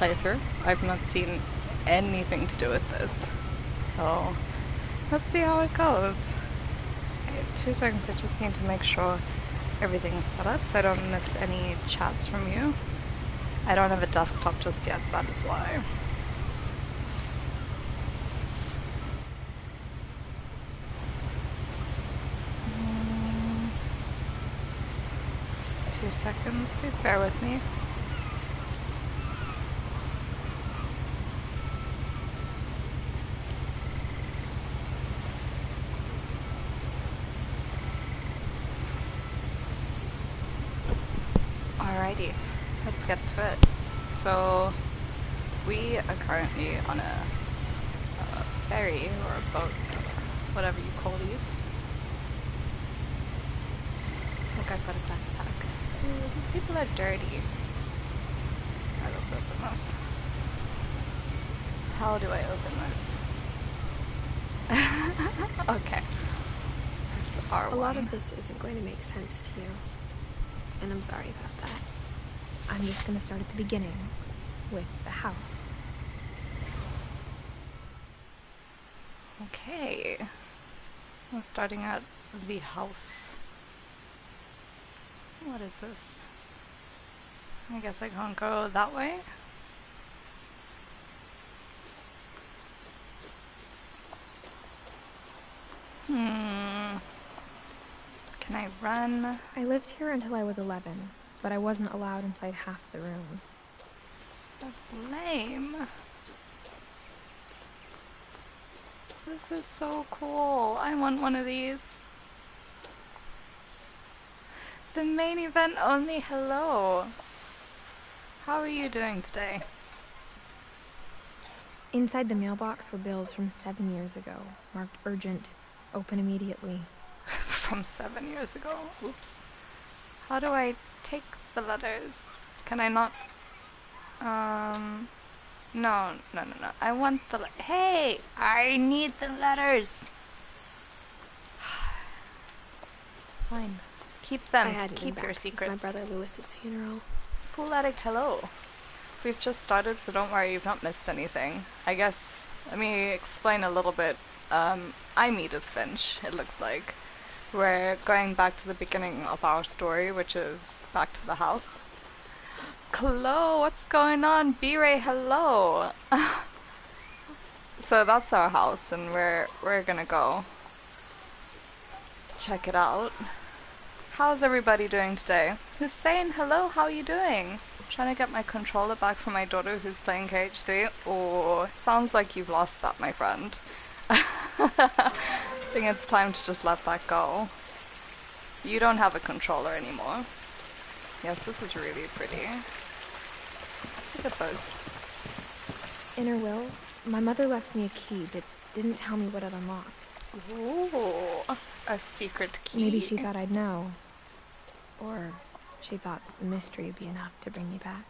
playthrough. I've not seen anything to do with this. So, let's see how it goes. Okay, 2 seconds, I just need to make sure everything's set up so I don't miss any chats from you. I don't have a desktop just yet, that is why. Mm, 2 seconds, please bear with me. Alrighty, let's get to it. So, we are currently on a ferry or a boat, or whatever you call these. Look, I've got a backpack. Ooh, these people are dirty. Alright, let's open this. How do I open this? Okay. That's R1. A lot of this isn't going to make sense to you. And I'm sorry about that. I'm just gonna start at the beginning, with the house. Okay. We're starting at the house. What is this? I guess I can't go that way. Can I run? I lived here until I was 11, but I wasn't allowed inside half the rooms. That's lame. This is so cool. I want one of these. The main event only, hello. How are you doing today? Inside the mailbox were bills from 7 years ago, marked urgent, open immediately. From 7 years ago? Oops. How do I take the letters? Can I not? No. I want the hey! I need the letters! Fine. Keep them. I hadn't Keep been your back secrets. since my brother Lewis's funeral. Fool addict, hello. We've just started, so don't worry, you've not missed anything. I guess, let me explain a little bit. I'm Edith Finch, it looks like. We're going back to the beginning of our story, which is back to the house. Hello, what's going on? B-Ray, hello! So that's our house, and we're gonna go check it out. How's everybody doing today? Hussein, hello, how are you doing? Trying to get my controller back from my daughter who's playing KH3. Oh, sounds like you've lost that, my friend. I think it's time to just let that go. You don't have a controller anymore. Yes, this is really pretty. Look at those. In her will, my mother left me a key that didn't tell me what it unlocked. Ooh, a secret key. Maybe she thought I'd know. Or she thought that the mystery would be enough to bring me back.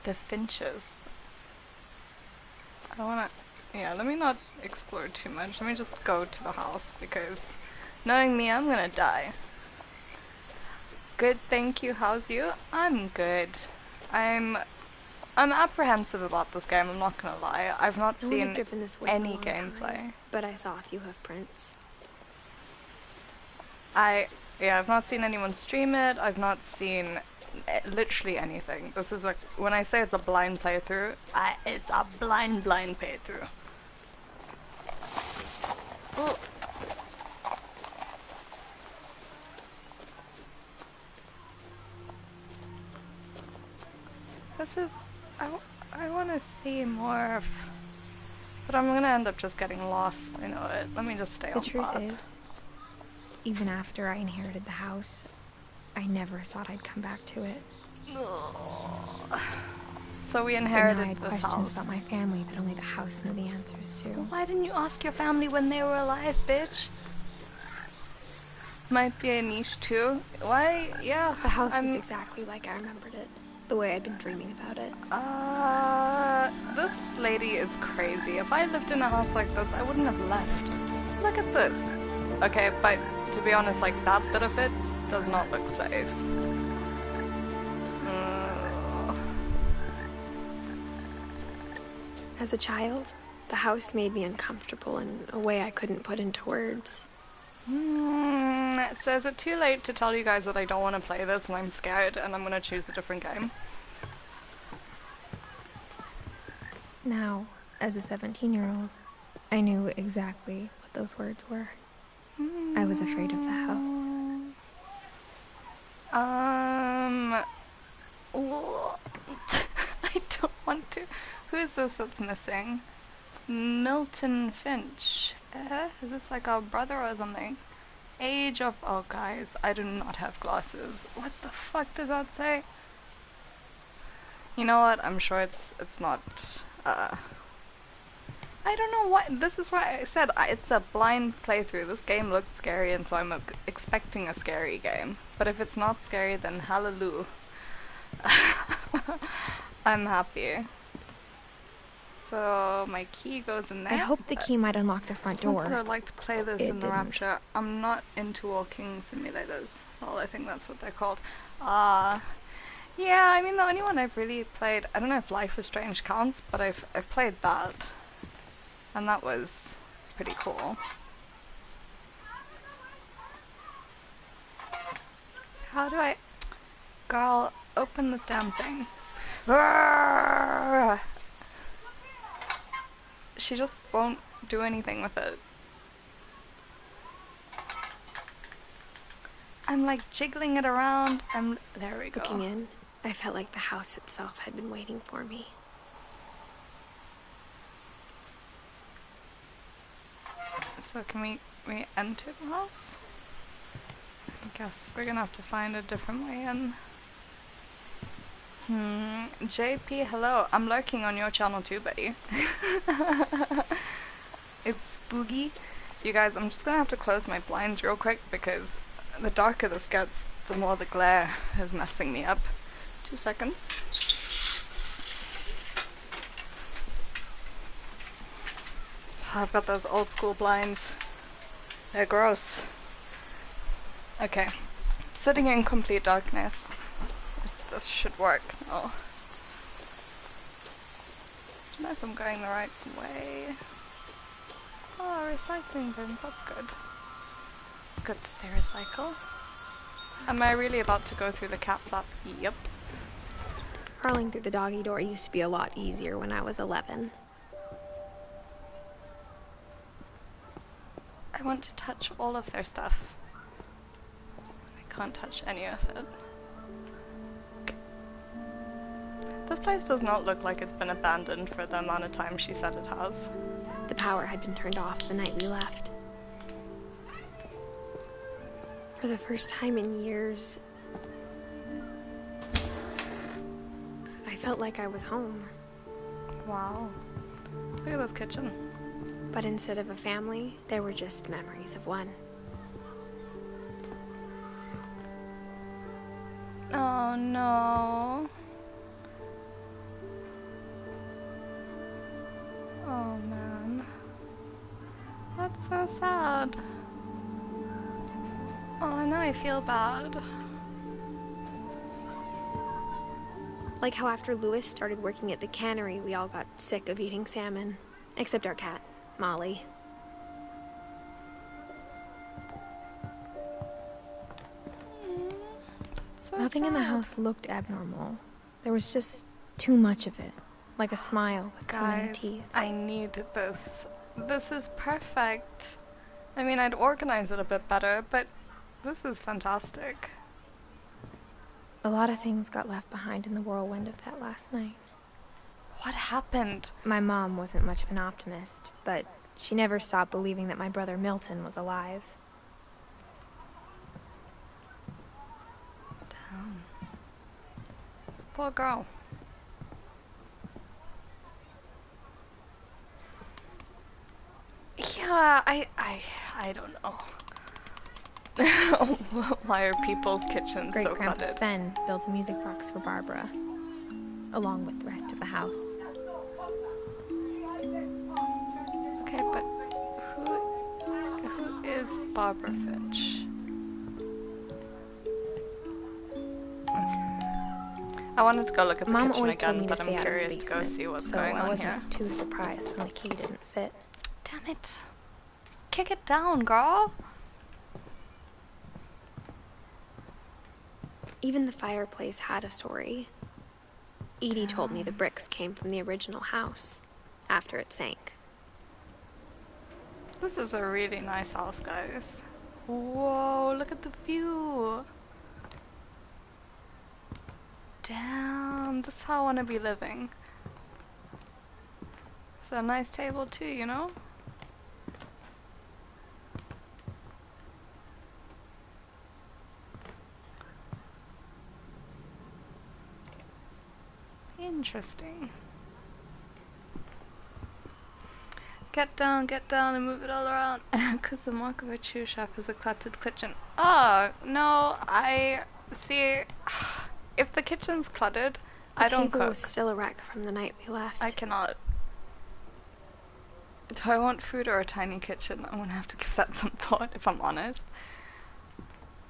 The Finches. I don't wanna... Yeah, let me not explore too much. Let me just go to the house, because knowing me, I'm gonna die. Good, thank you. How's you? I'm good. I'm apprehensive about this game, I'm not gonna lie. I've not seen any gameplay. But I saw a few hoof prints. Yeah, I've not seen anyone stream it. I've not seen literally anything. This is like, when I say it's a blind playthrough, it's a blind playthrough. Oh. This is, I want to see more of, but I'm gonna end up just getting lost. I know it. Let me just stay on The truth path. is, even after I inherited the house, I never thought I'd come back to it. Ugh. So we But now I inherited had this questions house. about my family that only the house knew the answers to. Well, why didn't you ask your family when they were alive, bitch? Might be a niche too. Why? Yeah. The house was exactly like I remembered it. The way I'd been dreaming about it. This lady is crazy. If I lived in a house like this, I wouldn't have left. Look at this. Okay, but to be honest, like, that bit of it does not look safe. As a child, the house made me uncomfortable in a way I couldn't put into words. So is it too late to tell you guys that I don't want to play this and I'm scared and I'm going to choose a different game? Now, as a 17-year-old, I knew exactly what those words were. I was afraid of the house. I don't want to. Who is this that's missing? Milton Finch. Is this like our brother or something? Age of... Oh, guys, I do not have glasses. What the fuck does that say? You know what? I'm sure it's not... I don't know what... This is why I said it's a blind playthrough. This game looked scary, and so I'm expecting a scary game. But if it's not scary, then hallelujah. I'm happy. So my key goes in there. I hope the key might unlock the front door. I'd like to play this in the Rapture. I'm not into walking simulators. Well, I think that's what they're called. Yeah, I mean the only one I've really played, I don't know if Life is Strange counts, but I've played that. And that was pretty cool. How do I... Girl, open this damn thing. She just won't do anything with it. I'm like jiggling it around. There we go. Looking in, I felt like the house itself had been waiting for me. So can we enter the house? I guess we're gonna have to find a different way in. JP, hello. I'm lurking on your channel too, buddy. It's spooky. You guys, I'm just gonna have to close my blinds real quick because the darker this gets, the more the glare is messing me up. 2 seconds. I've got those old school blinds. They're gross. Okay. Sitting in complete darkness. This should work. Oh. I don't know if I'm going the right way. Oh, recycling bins. That's good. It's good that they recycle. Am I really about to go through the cat flap? Yep. Crawling through the doggy door used to be a lot easier when I was 11. I want to touch all of their stuff. I can't touch any of it. This place does not look like it's been abandoned for the amount of time she said it has. The power had been turned off the night we left. For the first time in years, I felt like I was home. Wow. Look at this kitchen. But instead of a family, there were just memories of one. Oh no. Oh man. That's so sad. Oh, now I feel bad. Like how after Lewis started working at the cannery, we all got sick of eating salmon. Except our cat, Molly. So Nothing in the sad. house looked abnormal. There was just too much of it. Like a smile with too many Guys, teeth. I need this. This is perfect. I mean, I'd organize it a bit better, but this is fantastic. A lot of things got left behind in the whirlwind of that last night. What happened? My mom wasn't much of an optimist, but she never stopped believing that my brother Milton was alive. Damn. This poor girl. Yeah, I don't know. Why are people's kitchens Great so Grandpa cluttered? Sven built a music box for Barbara, along with the rest of the house. Okay, but who is Barbara Finch? Okay. I wanted to go look at the Mom kitchen always told again, me to but I'm stay out of the curious to go basement, see what's so going I on here. wasn't too surprised when the key didn't fit. Damn it. Kick it down, girl. Even the fireplace had a story. Edie told me the bricks came from the original house, after it sank. This is a really nice house, guys. Whoa, look at the view. Damn, this is how I want to be living. It's a nice table too, you know? Interesting. Get down, and move it all around. Because the mark of a true chef is a cluttered kitchen. Oh, no, I see. If the kitchen's cluttered, I don't cook. The table was still a wreck from the night we left. I cannot. Do I want food or a tiny kitchen? I'm gonna have to give that some thought, if I'm honest.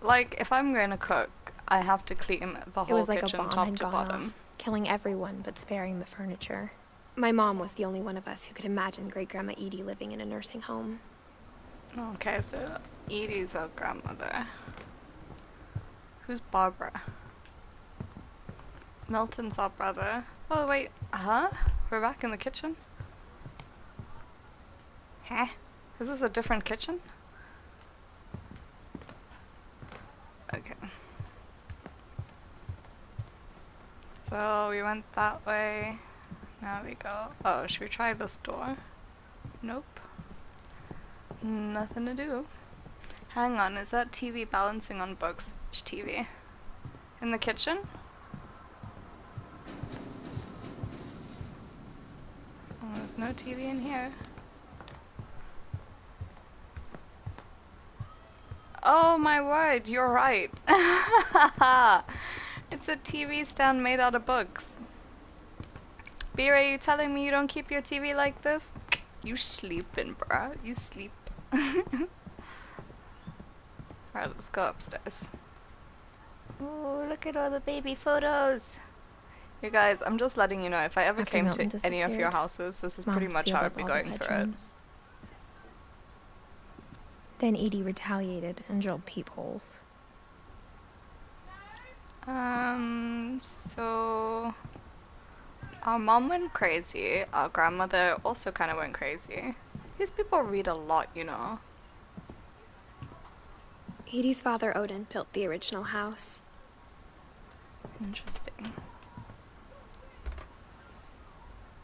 Like, if I'm going to cook, I have to clean the whole kitchen top to bottom. Off, killing everyone but sparing the furniture. My mom was the only one of us who could imagine Great-Grandma Edie living in a nursing home. Okay, so Edie's a grandmother. Who's Barbara? Milton's our brother. Oh wait, we're back in the kitchen? Huh? Is this a different kitchen? Okay. So we went that way. Now we go. Oh, should we try this door? Nope. Nothing to do. Hang on, is that TV balancing on books? Which TV? In the kitchen? Oh, there's no TV in here. Oh my word, you're right. It's a TV stand made out of books. B-Ray, you telling me you don't keep your TV like this? You sleeping, bruh. You sleep. Alright, let's go upstairs. Oh, look at all the baby photos. You guys, I'm just letting you know, if I ever came to any of your houses, this is pretty much how I'd be going through it. Then Edie retaliated and drilled peepholes. So our mom went crazy. Our grandmother also kind of went crazy. These people read a lot, you know. Edie's father, Odin, built the original house. Interesting.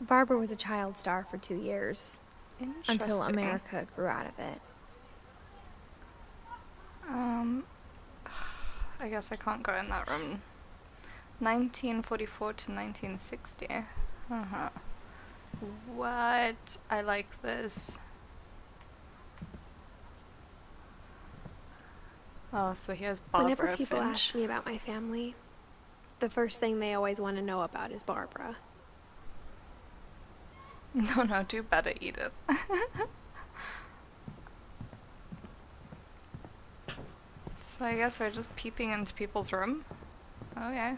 Barbara was a child star for 2 years. Until America grew out of it. I guess I can't go in that room. 1944 to 1960. What? I like this. Oh, so here's Barbara Whenever people Finch. ask me about my family, the first thing they always want to know about is Barbara. No, do better, Edith. So I guess we're just peeping into people's room. Okay.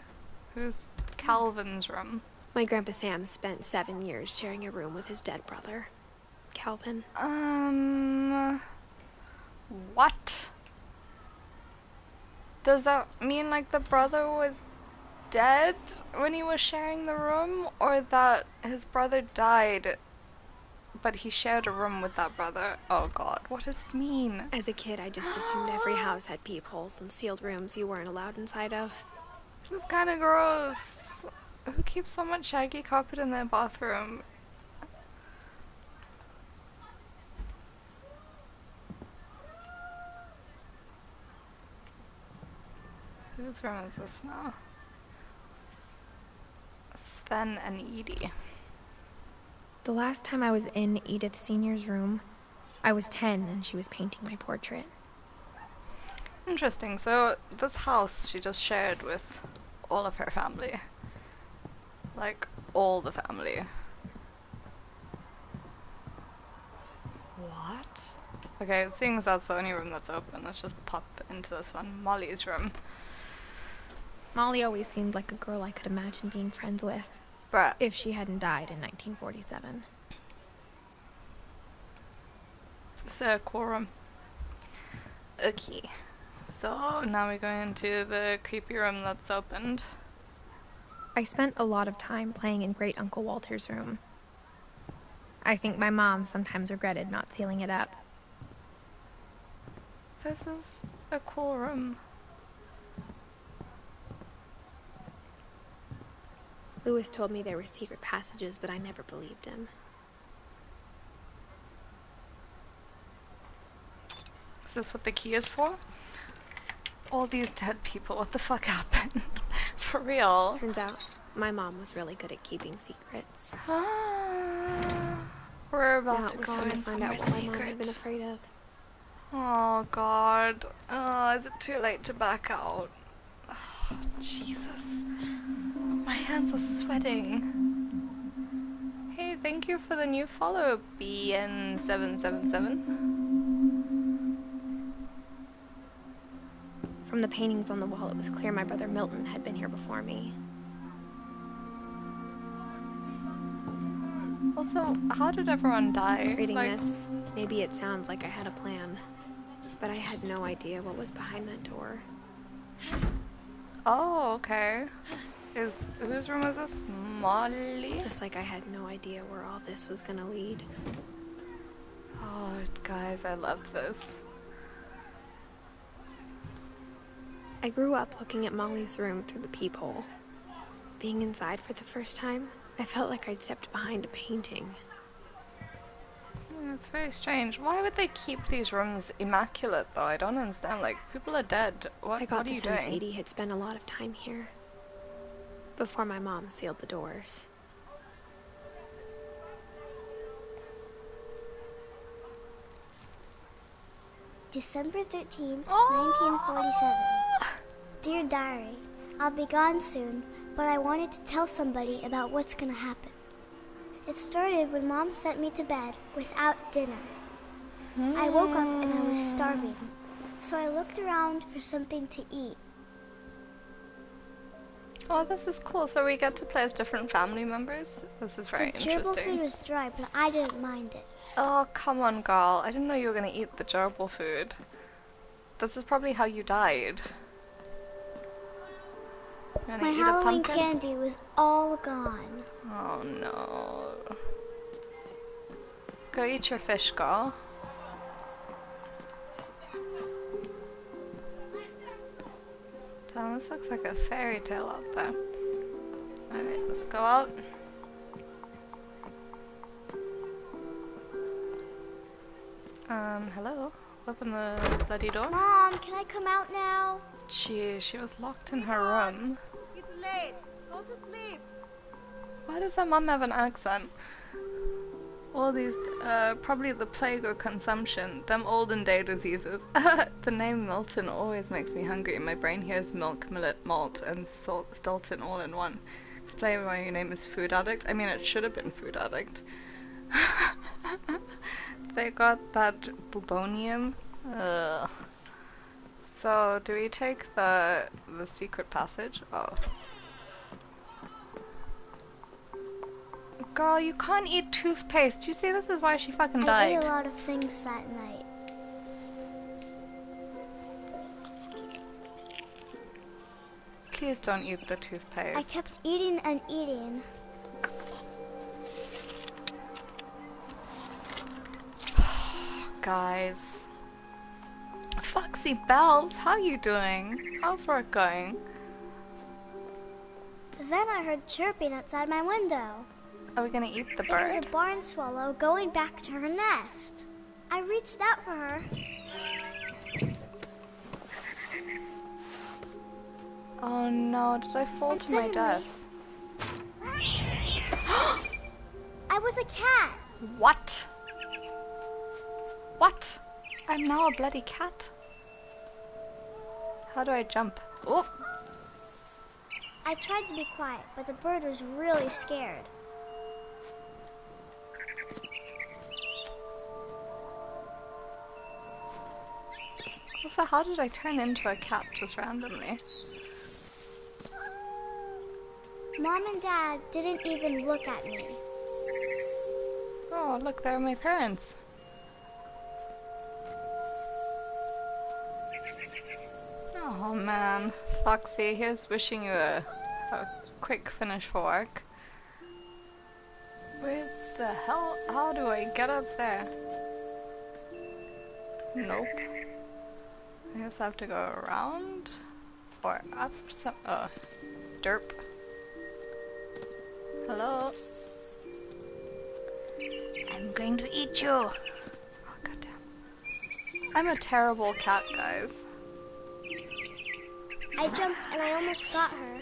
Who's Calvin's room? My Grandpa Sam spent 7 years sharing a room with his dead brother, Calvin. What? Does that mean like the brother was dead when he was sharing the room, or that his brother died but he shared a room with that brother? Oh god, what does it mean? As a kid, I just assumed every house had peepholes and sealed rooms you weren't allowed inside of. This is kind of gross. Who keeps so much shaggy carpet in their bathroom? Whose room is this now? Sven and Edie. The last time I was in Edith Sr.'s room, I was 10 and she was painting my portrait. Interesting. So this house she just shared with all of her family. Like, all the family. What? Okay, seeing as that's the only room that's open, let's just pop into this one. Molly's room. Molly always seemed like a girl I could imagine being friends with. Bruh. If she hadn't died in 1947. So, quorum. Okay. So, now we're going into the creepy room that's opened. I spent a lot of time playing in Great Uncle Walter's room. I think my mom sometimes regretted not sealing it up. This is a cool room. Lewis told me there were secret passages, but I never believed him. Is this what the key is for? All these dead people, what the fuck happened? For real. Turns out, my mom was really good at keeping secrets. We're about Now to it was go time to in find out for what my mom secrets. had been afraid of. Oh god. Is it too late to back out? Oh, Jesus. My hands are sweating. Hey, thank you for the new follow, BN777. From the paintings on the wall, it was clear my brother Milton had been here before me. Also, how did everyone die? Reading this, maybe it sounds like I had a plan, but I had no idea what was behind that door. Oh, okay. Whose room is this? Molly? Just like I had no idea where all this was gonna lead. Oh, guys, I love this. I grew up looking at Molly's room through the peephole. Being inside for the first time, I felt like I'd stepped behind a painting. It's very strange. Why would they keep these rooms immaculate, though? I don't understand. Like, people are dead. What I got are the you sense doing? Edie had spent a lot of time here. Before my mom sealed the doors. December 13th, Oh! 1947. Dear Diary, I'll be gone soon, but I wanted to tell somebody about what's gonna happen. It started when Mom sent me to bed without dinner. I woke up and I was starving, so I looked around for something to eat. Oh, this is cool. So we get to play as different family members? This is very The gerbil food interesting. was dry, but I didn't mind it. Oh, come on, girl. I didn't know you were gonna eat the gerbil food. This is probably how you died. You're gonna My eat a Halloween pumpkin? candy was all gone. Oh, no. Go eat your fish, girl. Damn, this looks like a fairy tale out there. Alright, let's go out. Hello? Open the bloody door. Mom, can I come out now? Gee, she was locked in her room. It's late. Go to sleep. Why does her mum have an accent? All these, probably the plague or consumption, them olden day diseases. The name Milton always makes me hungry. My brain hears milk, millet, malt, and Stilton all in one. Explain why your name is Food Addict. I mean, it should have been Food Addict. They got that bubonium. Ugh. So, do we take the secret passage? Oh. Girl, you can't eat toothpaste. You see, this is why she fucking I ate died. a lot of things that night. Please don't eat the toothpaste. I kept eating and eating. Guys. Foxy Bells, how you doing? How's work going? Then I heard chirping outside my window. Are we gonna eat the It was bird? a barn swallow going back to her nest. I reached out for her. Oh no, did I fall And to my death? I was a cat. What? What? I'm now a bloody cat. How do I jump? Oh! I tried to be quiet, but the bird was really scared. Also, how did I turn into a cat just randomly? Mom and Dad didn't even look at me. Oh, look, there are my parents. Oh man, Foxy, here's wishing you a quick finish for work. Where the hell? How do I get up there? Nope. I guess I have to go around or up some. Derp. Hello. I'm going to eat you. Oh goddamn. I'm a terrible cat, guys. I jumped and I almost got her.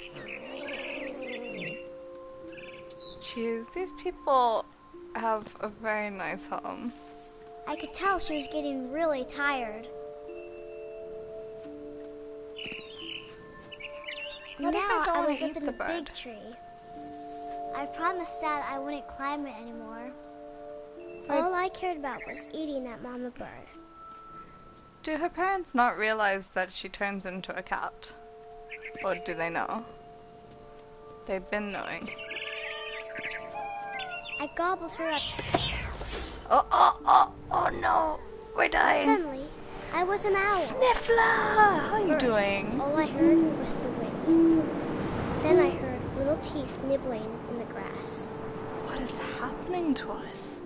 Jeez, these people have a very nice home. I could tell she was getting really tired. What if I Now don't I wanna was up eat in the the bird? big tree. I promised Dad I wouldn't climb it anymore. All I cared about was eating that mama bird. Do her parents not realize that she turns into a cat? Or do they know? They've been knowing. I gobbled her up. Oh no! We're dying! Suddenly, I was an owl. Sniffler! How are you First, doing? all I heard was the wind. Then I heard little teeth nibbling in the grass. What is happening to us?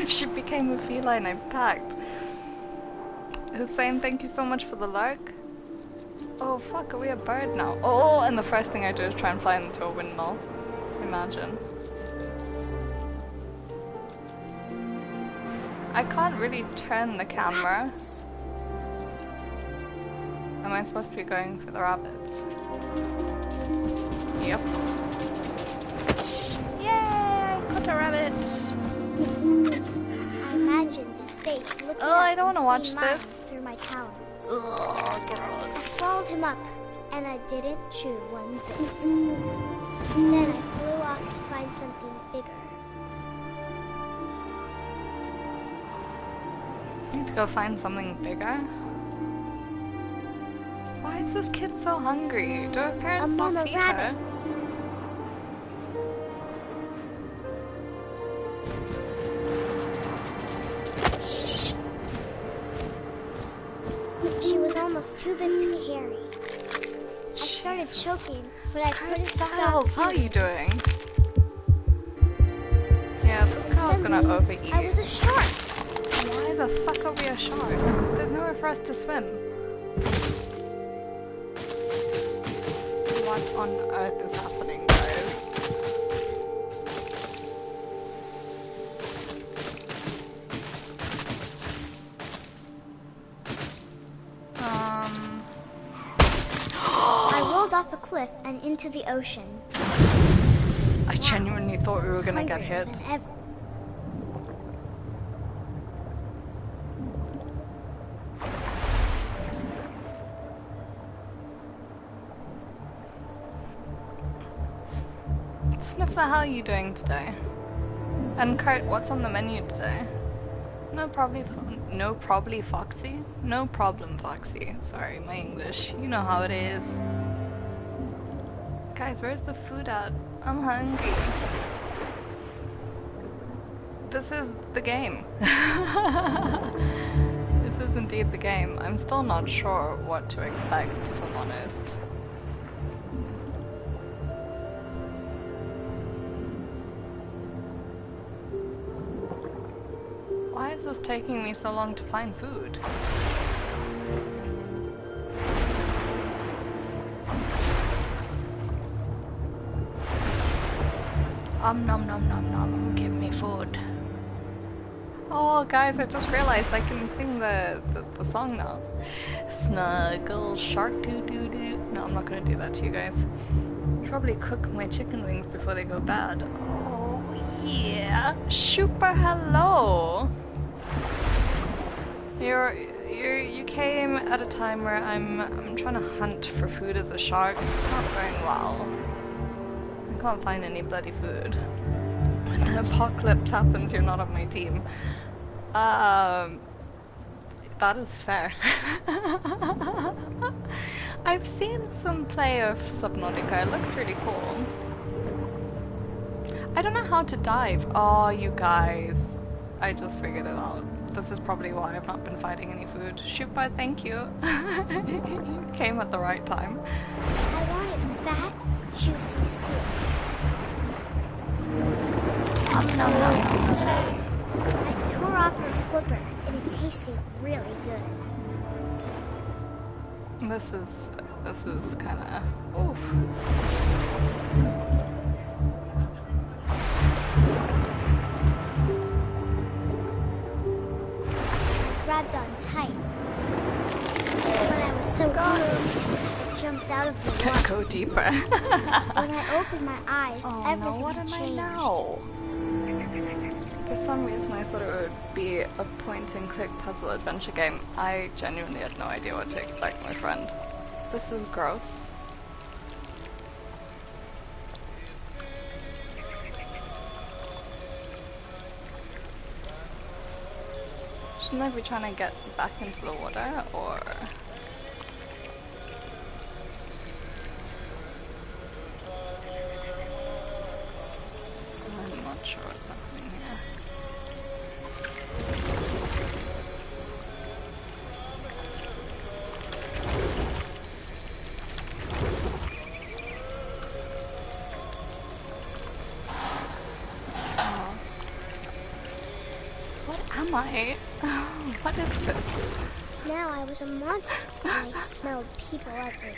She became a feline, I packed. Hussein, thank you so much for the lark. Oh fuck, are we a bird now? Oh, and the first thing I do is try and fly into a windmill. Imagine. I can't really turn the camera. Am I supposed to be going for the rabbits? Yep. Yay! I caught a rabbit! I imagined his face looking Oh, I up don't and wanna watch seeing mine this. through my talons. Ugh, I gross. swallowed him up, and I didn't chew one bit. Then I flew off to find something bigger. Need to go find something bigger. Why is this kid so hungry? Do her parents not mama feed rabbit. her? She was almost too big to carry. I started choking, but I couldn't stop. Styles, how are you doing? Yeah, this girl's gonna Suddenly, overeat. I was a shark. Why the fuck are we a shark? There's nowhere for us to swim. What on earth is happening, guys? I rolled off a cliff and into the ocean. I genuinely thought we were gonna get Hungrier hit. than ever. Sniffler, how are you doing today? And Kurt, what's on the menu today? No probably Foxy? No problem, Foxy. Sorry, my English. You know how it is. Guys, where's the food at? I'm hungry. This is the game. This is indeed the game. I'm still not sure what to expect, if I'm honest. Why is this taking me so long to find food? Nom nom nom nom, give me food. Oh guys, I just realized I can sing the song now. Snuggle shark doo doo doo. No, I'm not gonna do that to you guys. I'll probably cook my chicken wings before they go bad. Oh yeah. Super hello. You came at a time where I'm trying to hunt for food as a shark. It's not going well. I can't find any bloody food. When the apocalypse happens, you're not on my team. That is fair. I've seen some play of Subnautica. It looks really cool. I don't know how to dive. Oh, you guys. I just figured it out. This is probably why I've not been finding any food. Shootbot, thank you. You came at the right time. I wanted fat, juicy soups. Nom, nom, nom, nom. I tore off her flipper, and it tasted really good. This is kind of. Oof. Grabbed on tight. When I was so hungry, I jumped out of the water. Go deeper. When I opened my eyes, Oh no, everything what am changed. I now? For some reason I thought it would be a point-and-click puzzle adventure game. I genuinely had no idea what to expect, my friend. This is gross. Shouldn't I be trying to get back into the water, or...? I'm not sure what's happening here. Oh. What am I? What is this? Now I was a monster, and I smelled people everywhere.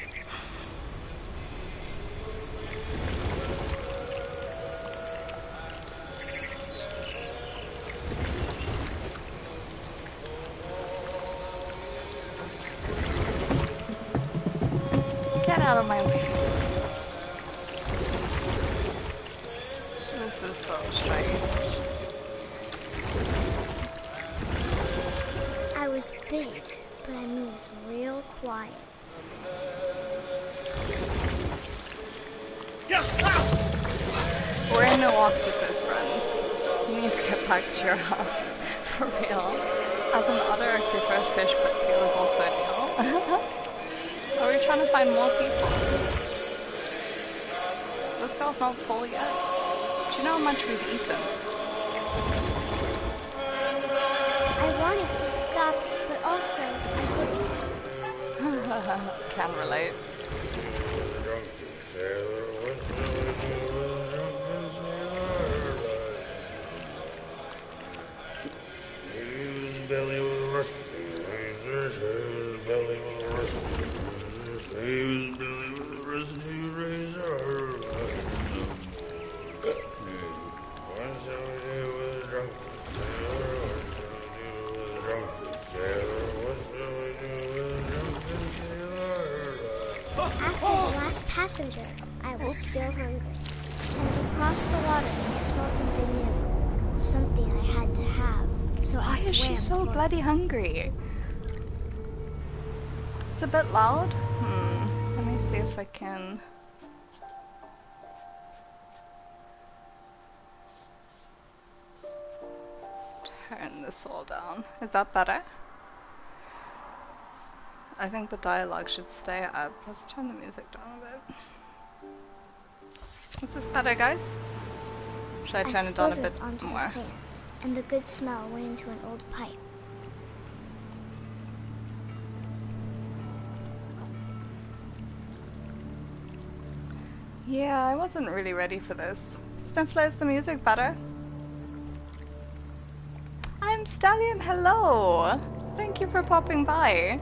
Get out of my way. This is so strange. I was big, but I moved real quiet. We're in Oasis, friends. You need to get back to your house. For real. As an otter, I prefer fish, but seal is also a deal. Are we trying to find more people? This girl's not full yet. Do you know how much we've eaten? I wanted to stop, but also I didn't. Can relate. After the last passenger, I was still hungry. And to cross the water, I smelled something new. Something I had to have, so I Why is she swam so towards bloody it. hungry? It's a bit loud. Let me see if I can. Let's turn this all down. Is that better? I think the dialogue should stay up. Let's turn the music down a bit. Is this better, guys? Should I turn it down a slid bit onto more? the sand, and the good smell went into an old pipe. Yeah, I wasn't really ready for this. Sniffler, is the music better? I'm Stallion, hello! Thank you for popping by.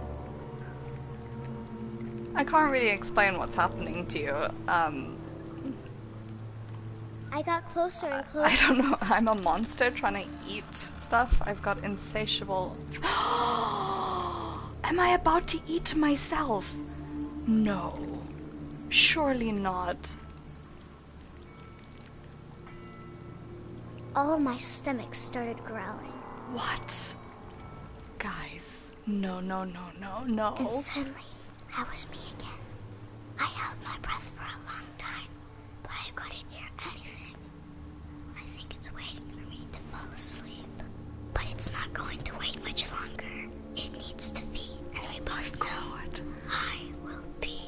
I can't really explain what's happening to you. I got closer and I closer. don't know, I'm a monster trying to eat stuff. I've got insatiable... Am I about to eat myself? No. Surely not. All of my stomach started growling. What? Guys, no, no, no, no, no. And suddenly, I was me again. I held my breath for a long time, but I couldn't hear anything. I think it's waiting for me to fall asleep. But it's not going to wait much longer. It needs to feed, and we both know it. I will be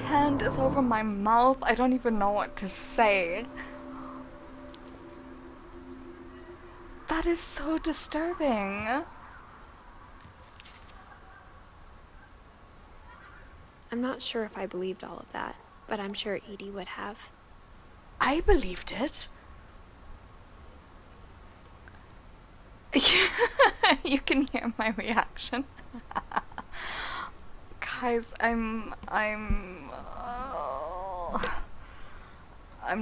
hand is over my mouth. I don't even know what to say. That is so disturbing. I'm not sure if I believed all of that, but I'm sure Edie would have. I believed it. You can hear my reaction. Guys, I'm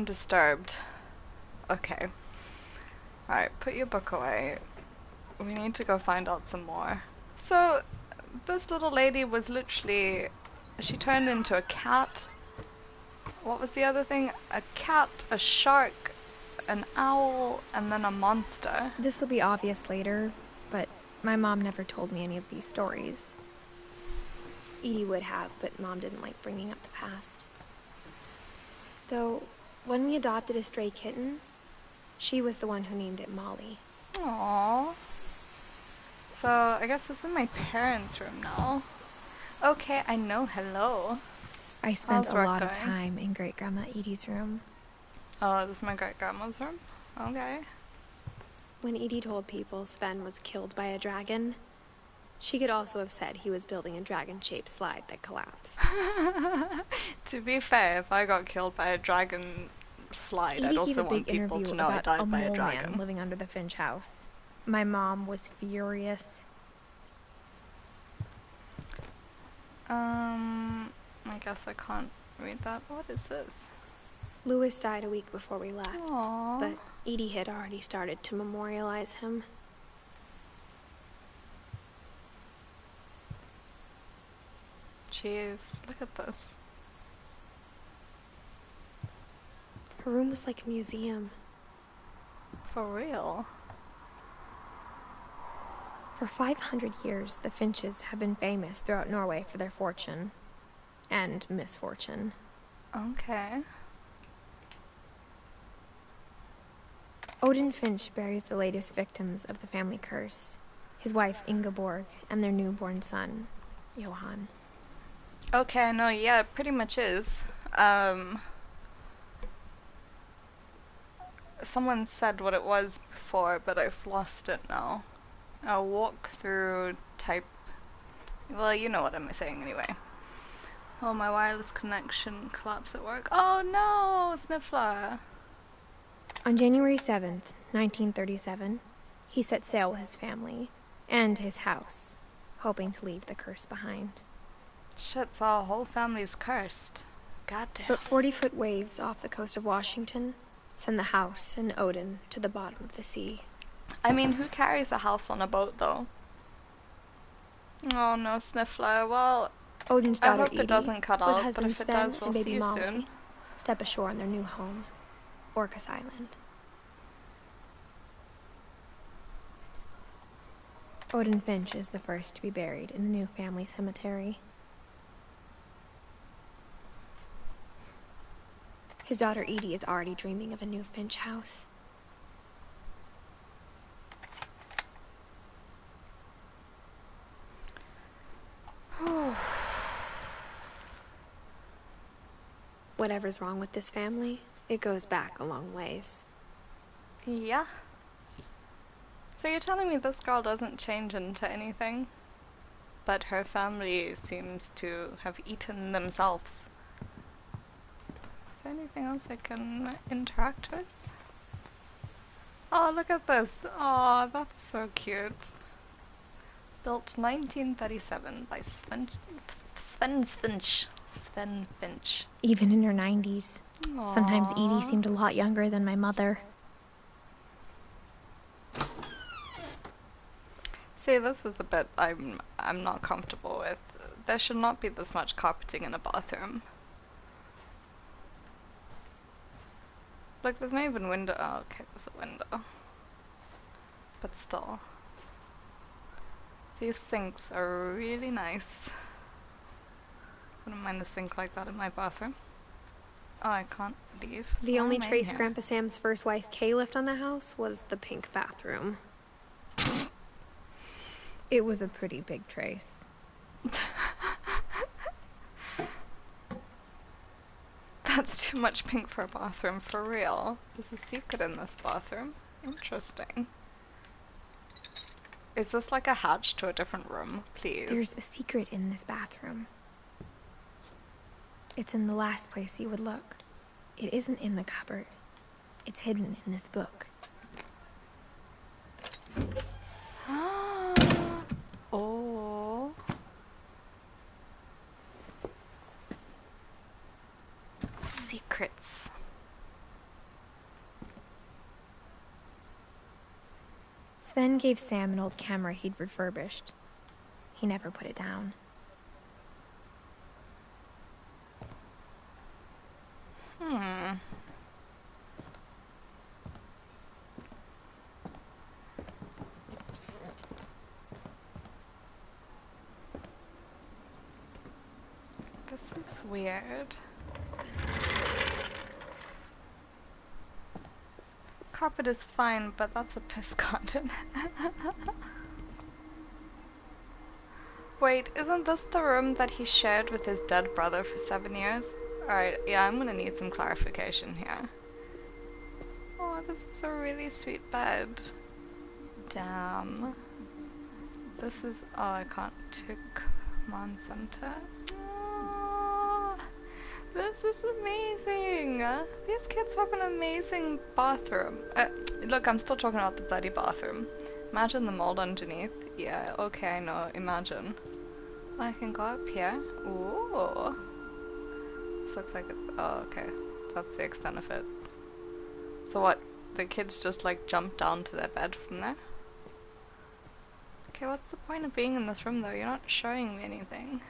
disturbed. Okay. Alright, put your book away. We need to go find out some more. So, this little lady was literally... She turned into a cat. What was the other thing? A cat, a shark, an owl, and then a monster. This will be obvious later, but my mom never told me any of these stories. Edie would have, but Mom didn't like bringing up the past. Though, when we adopted a stray kitten, she was the one who named it Molly. Aww. So, I guess this is my parents' room now. Okay, I know, hello. I spent How's a work lot of going? time in Great-Grandma Edie's room. Oh, this is my great-grandma's room? Okay. When Edie told people Sven was killed by a dragon, she could also have said he was building a dragon-shaped slide that collapsed. To be fair, if I got killed by a dragon slide, I'd Edie gave also a big want people interview to know I about died a by a mole dragon. man living under the Finch house. My mom was furious. I guess I can't read that. What is this? Louis died a week before we left, Aww. but Edie had already started to memorialize him. Jeez, look at this. Her room was like a museum. For real. For 500 years, the Finches have been famous throughout Norway for their fortune. And misfortune. Okay. Odin Finch buries the latest victims of the family curse. His wife Ingeborg and their newborn son, Johan. Okay, no, yeah, it pretty much is. Someone said what it was before, but I've lost it now. A walkthrough type... Well, you know what I'm saying anyway. Oh, my wireless connection collapsed at work. Oh no, Sniffler! On January 7th, 1937, he set sail with his family and his house, hoping to leave the curse behind. Shit, so our whole family's cursed. Goddamn. But 40-foot waves off the coast of Washington send the house and Odin to the bottom of the sea. I mean, who carries a house on a boat, though? Oh no, Sniffler. Well, Odin's I daughter hope Edie, it doesn't cut with out, but husband if it Sven does, we'll and see baby you Molly, soon. step ashore on their new home, Orcas Island. Odin Finch is the first to be buried in the new family cemetery. His daughter Edie is already dreaming of a new Finch house. Whatever's wrong with this family, it goes back a long ways. Yeah. So you're telling me this girl doesn't change into anything? But her family seems to have eaten themselves. Is there anything else I can interact with? Oh, look at this. Oh, that's so cute. Built 1937 by Sven Finch. Sven Finch. Even in her 90s. Sometimes Edie Aww. seemed a lot younger than my mother. See, this is the bit I'm not comfortable with. There should not be this much carpeting in a bathroom. Look, there's not even window. Oh, okay, there's a window. But still. These sinks are really nice. Wouldn't mind a sink like that in my bathroom. Oh, I can't leave. so The only I'm in trace here. Grandpa Sam's first wife Kay left on the house was the pink bathroom. It was a pretty big trace. That's too much pink for a bathroom, for real. There's a secret in this bathroom. Interesting. Is this like a hatch to a different room? Please. There's a secret in this bathroom. It's in the last place you would look. It isn't in the cupboard. It's hidden in this book. Oh. Secrets. Sven gave Sam an old camera he'd refurbished. He never put it down. This is weird. Carpet is fine, but that's a piss garden. Wait, isn't this the room that he shared with his dead brother for 7 years? Alright, yeah, I'm gonna need some clarification here. Oh, this is a really sweet bed. Damn. This is... oh, I can't tick command center. Oh, this is amazing! These kids have an amazing bathroom. Look, I'm still talking about the bloody bathroom. Imagine the mold underneath. Yeah, okay, I know, imagine. I can go up here. Ooh. This looks like it. Oh, okay. That's the extent of it. So what? The kids just like jump down to their bed from there? Okay, what's the point of being in this room though? You're not showing me anything.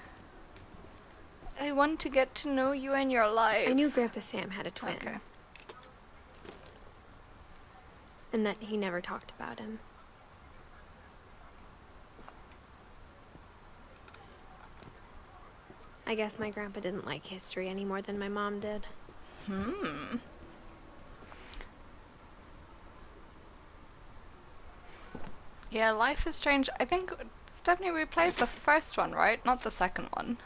I want to get to know you and your life. I knew Grandpa Sam had a twin. Okay. And that he never talked about him. I guess my grandpa didn't like history any more than my mom did. Yeah, Life is Strange. I think, Stephanie, we played the first one, right? Not the second one.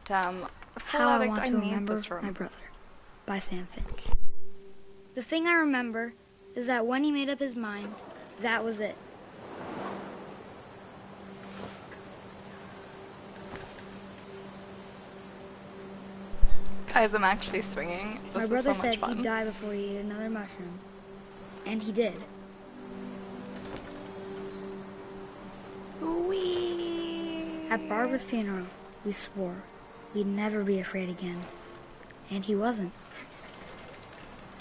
Damn. How I Want to need Remember this room. My Brother by Sam Finch. The thing I remember is that when he made up his mind, that was it. Guys, I'm actually swinging. This My brother is so said much fun. he'd die before he ate another mushroom. And he did. Whee! At Barbara's funeral, we swore we'd never be afraid again. And he wasn't.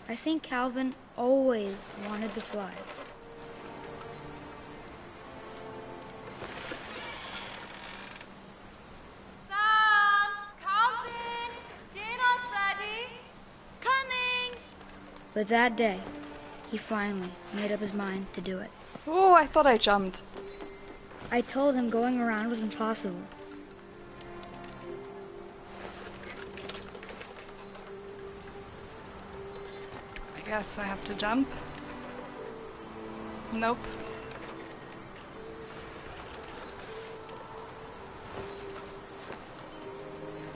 I think Calvin always wanted to fly. But that day, he finally made up his mind to do it. Oh, I thought I jumped. I told him going around was impossible. I guess I have to jump. Nope.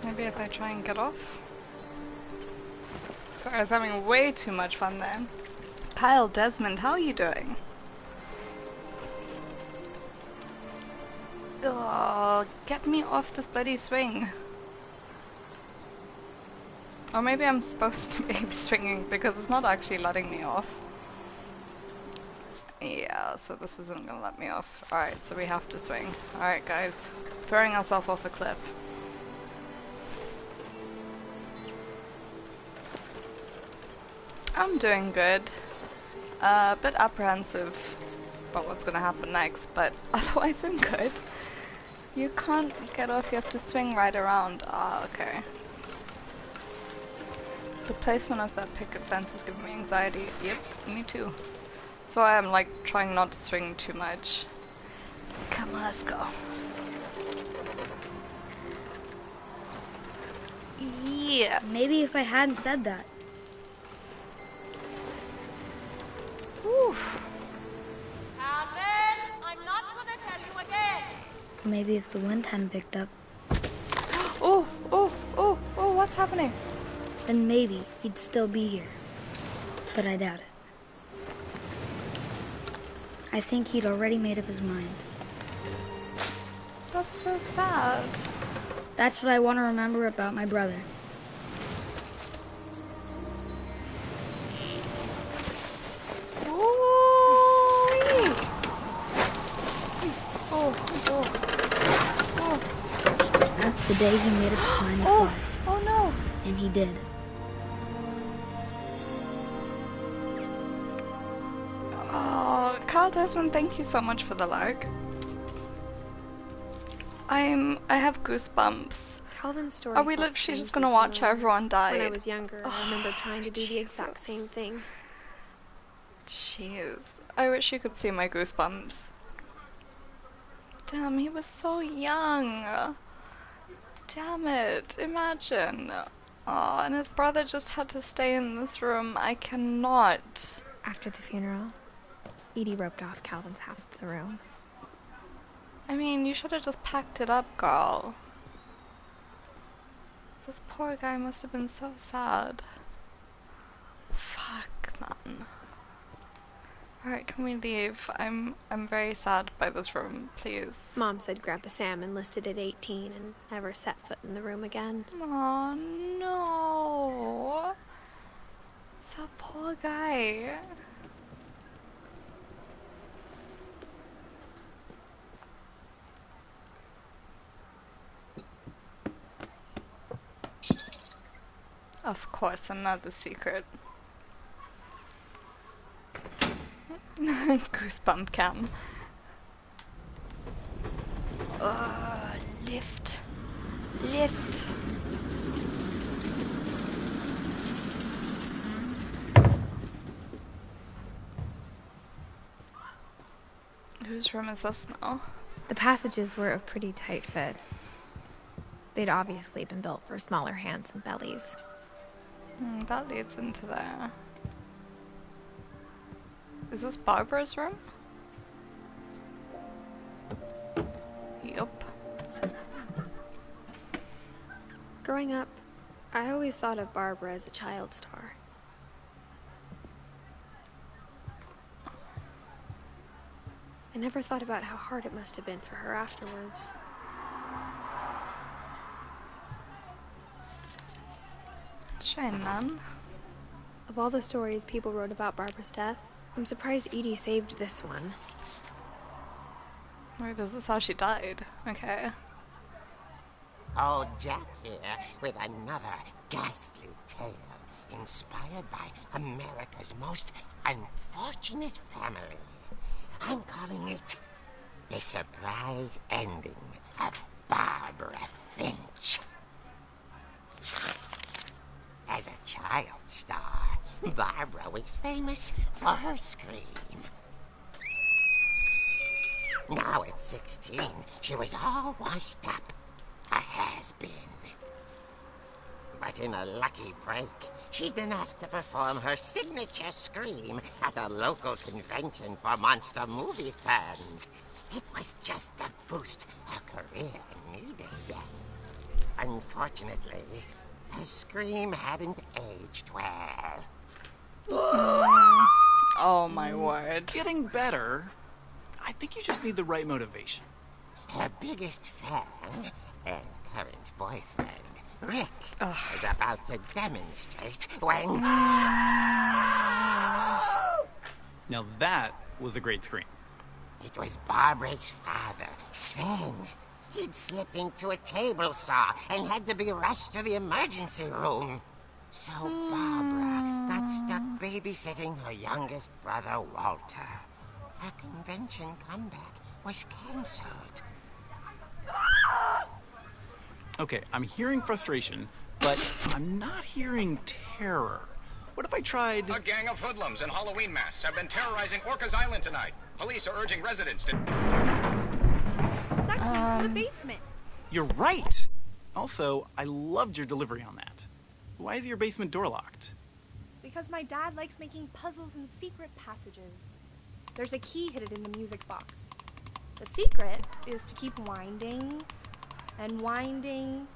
Maybe if I try and get off. Sorry, I was having way too much fun there. Kyle Desmond, how are you doing? Oh, get me off this bloody swing. Or maybe I'm supposed to be swinging because it's not actually letting me off. Yeah, so this isn't gonna let me off. Alright, so we have to swing. Alright guys, throwing ourselves off a cliff. I'm doing good. A bit apprehensive about what's gonna happen next, but otherwise I'm good. You can't get off, you have to swing right around. Ah, okay. The placement of that picket fence is giving me anxiety. Yep, me too. So I'm like trying not to swing too much. Come on, let's go. Yeah. Maybe if I hadn't said that. Whew. Calvin, I'm not gonna tell you again. Maybe if the wind hadn't picked up. Oh, oh, oh, oh, what's happening? then maybe he'd still be here. But I doubt it. I think he'd already made up his mind. That's so sad. That's what I want to remember about my brother. The day he made up his mind to fly. Oh no! And he did. Oh, Carl Desmond, thank you so much for the like. I have goosebumps. Calvin's story. Are we felt literally just strangely gonna watch familiar. everyone die? When I was younger, I remember trying to do the exact same thing. Jeez. I wish you could see my goosebumps. Damn, he was so young. Damn it, imagine. Oh, and his brother just had to stay in this room. I cannot. After the funeral, Edie roped off Calvin's half of the room. I mean, you should have just packed it up, girl. This poor guy must have been so sad. Fuck, man. Alright, can we leave? I'm very sad by this room, please. Mom said Grandpa Sam enlisted at 18 and never set foot in the room again. Oh no. That poor guy. Of course, another secret. Goosebump cam. Oh, lift. Lift. Whose room is this now? The passages were a pretty tight fit. They'd obviously been built for smaller hands and bellies. That leads into there. Is this Barbara's room? Yup. Growing up, I always thought of Barbara as a child star. I never thought about how hard it must have been for her afterwards. Shame, man. Of all the stories people wrote about Barbara's death, I'm surprised Edie saved this one. Wait, is this how she died? Okay. Old Jack here with another ghastly tale inspired by America's most unfortunate family. I'm calling it The Surprise Ending of Barbara Finch. As a child star, Barbara was famous for her scream. Now at 16, she was all washed up. A has-been. But in a lucky break, she'd been asked to perform her signature scream at a local convention for monster movie fans. It was just the boost her career needed. Unfortunately, her scream hadn't aged well. Oh my word. Getting better. I think you just need the right motivation. Her biggest fan and current boyfriend, Rick, was about to demonstrate when... Now that was a great scream. It was Barbara's father, Sven. He'd slipped into a table saw and had to be rushed to the emergency room. So Barbara got stuck babysitting her youngest brother, Walter. Her convention comeback was cancelled. Okay, I'm hearing frustration, but I'm not hearing terror. What if I tried... A gang of hoodlums in Halloween masks have been terrorizing Orcas Island tonight. Police are urging residents to... That came from the basement. You're right! Also, I loved your delivery on that. Why is your basement door locked? Because my dad likes making puzzles and secret passages. There's a key hidden in the music box. The secret is to keep winding and winding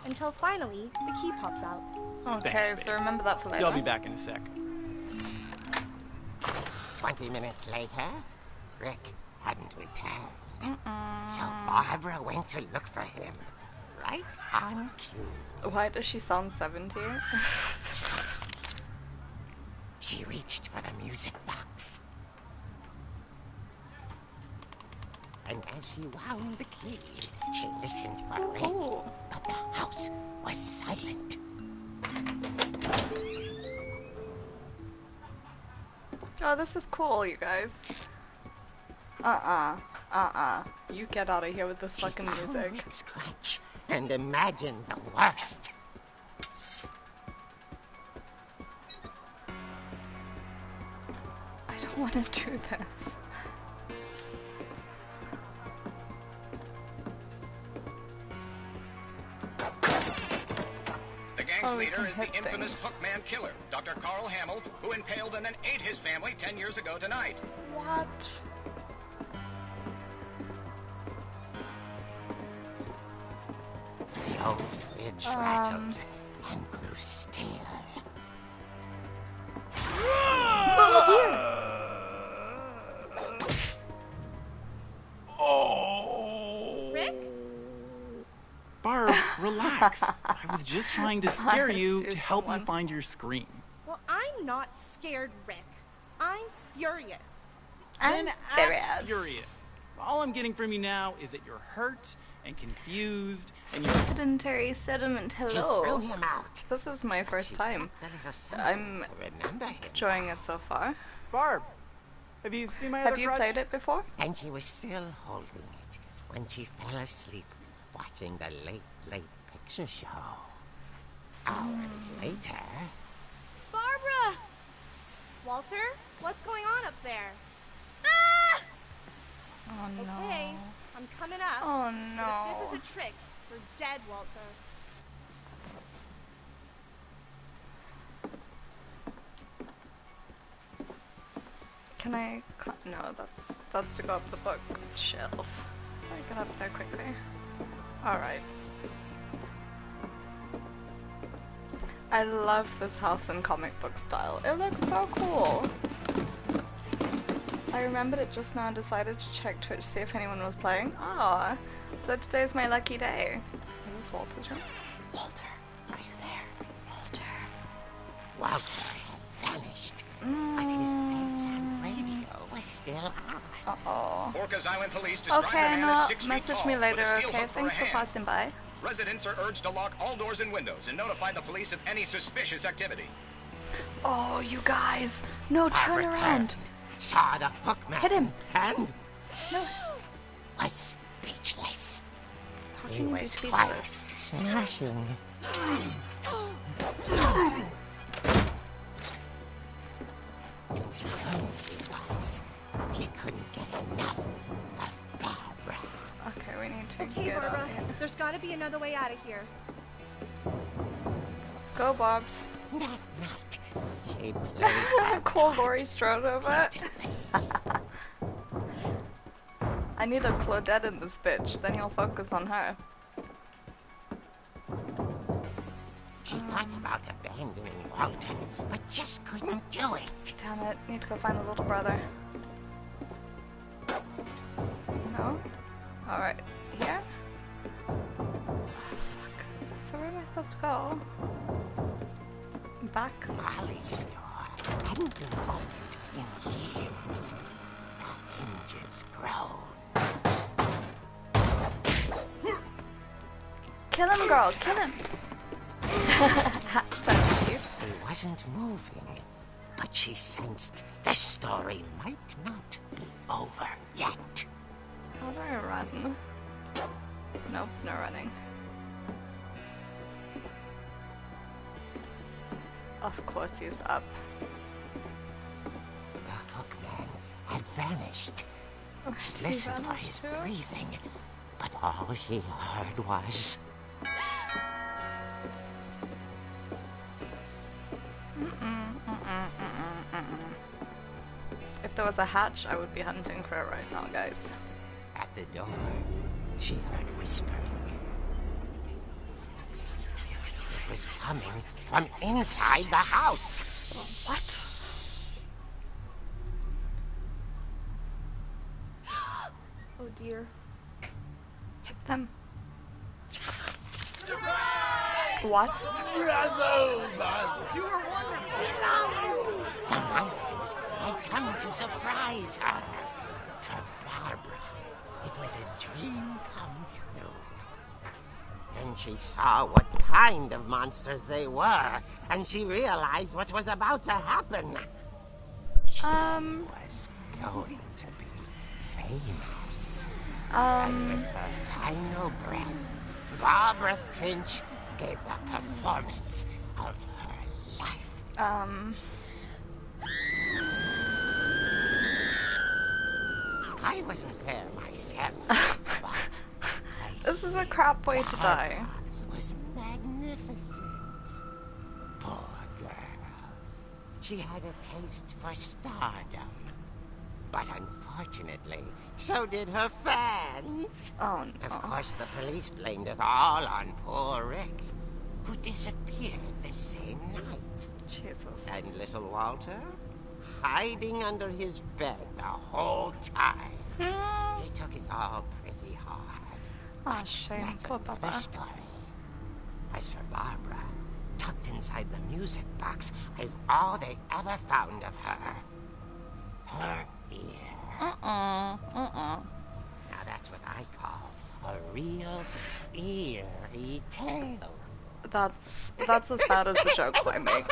until finally the key pops out. Okay, Thanks, so babe. remember that for later. I'll be back in a sec. 20 minutes later, Rick hadn't returned. So Barbara went to look for him. Right on cue. Why does she sound 70? She reached for the music box. And as she wound the key, she listened for Rick. Ooh. But the house was silent. Oh, this is cool, you guys. You get out of here with this She fucking found music. Rick's crutch and imagined the worst. I don't want to do this. The gang's Oh, we leader can is the hit infamous things. Hookman killer, Dr. Carl Hamill, who impaled and then ate his family 10 years ago tonight. What? The old fridge rattled and grew still. Rick? Barb, relax. I was just trying to scare you Sue to help someone. you find your scream. Well, I'm not scared, Rick. I'm furious. I'm Then serious. act furious. All I'm getting from you now is that you're hurt and confused and you're... Sedentary sediment, She threw hello. him out. This is my first She time kept a little something I'm to remember him. enjoying it so far. Barb, have you seen my Have you played it before? And she was still holding it when she fell asleep watching the late picture show. Hours later, Barbara! Walter, what's going on up there? Ah! Oh no. Okay, I'm coming up. Oh But no. if this is a trick, we're dead, Walter. Can I? No, that's to go up the bookshelf. I get up there quickly. All right. I love this house in comic book style. It looks so cool. I remembered it just now and decided to check Twitch to see if anyone was playing. Ah, so today's my lucky day. Is this Walter's room? Walter, are you there? Walter had vanished, but his bedside radio was still on. Uh-oh. Orcas Island police describe the Okay, man as no, 6 feet message tall me with later, a steel okay? hook for a Thanks for hand. passing by. Residents are urged to lock all doors and windows and notify the police of any suspicious activity. Oh, you guys! No, turn Barbara around! turned, saw the hookman, Hit him. and No. was speechless. How He can you be was quite speechless? smashing. And alone he was. He couldn't get enough of Barbara. Okay, we need to Okay, get out Barbara, of here. there's gotta be another way out of here. Let's go, Bobs. That night, she played her Cool part Laurie Strode over it. beautifully. I need a Claudette in this bitch, then you'll focus on her. She thought about abandoning Walter, but just couldn't do it. Damn it, need to go find the little brother. No? Alright, here? Oh, fuck. So where am I supposed to go? Back? Molly's door hadn't been opened in years. The hinges groaned. Kill him, girl, kill him! Hashtag chief. He wasn't moving, but she sensed the story might not be over yet. How do I run? Nope, no running. Of course he's up. The hookman had vanished. She He listened for vanished his too? breathing, but all she heard was... If there was a hatch, I would be hunting for it right now, guys. At the door, she heard whispering. was coming from inside the house. What? Oh dear. Hit them. What? The monsters had come to surprise her. For Barbara, it was a dream come true. Then she saw what kind of monsters they were, and she realized what was about to happen. She was going to be famous. And with her final breath, Barbara Finch gave the performance of her life. I wasn't there myself, but This is a crap way to die. was magnificent. Poor girl. She had a taste for stardom. But unfortunately, so did her fans. Oh Of no. course, the police blamed it all on poor Rick, who disappeared the same night. Jesus. And little Walter, hiding under his bed the whole time. He took it all pretty hard. Oh, shame. That's Poor another Papa. story. As for Barbara, tucked inside the music box is all they ever found of her. Her ear. Now that's what I call a real eerie tale. That's as bad as the jokes I make.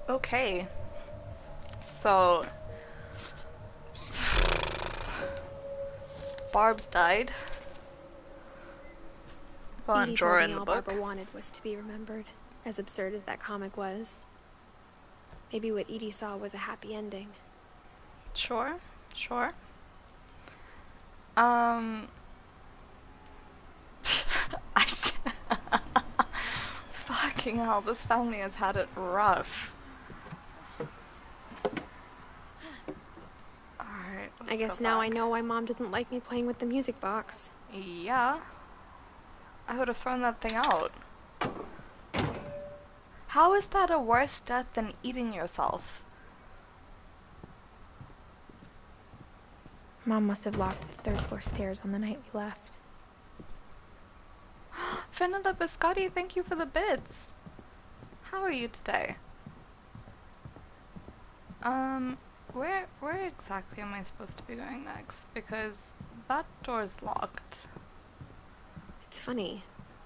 Okay. So Barb's died. Go on, Edie draw told in me the all book. Barbara wanted was to be remembered, as absurd as that comic was. Maybe what Edie saw was a happy ending. Sure. I fucking hell, this family has had it rough. Alright, I guess now I know why Mom didn't like me playing with the music box. Yeah. I would have thrown that thing out. How is that a worse death than eating yourself? Mom must have locked the third floor stairs on the night we left. Fernanda Biscotti, thank you for the bits. How are you today? Where exactly am I supposed to be going next? Because that door's locked. It's funny.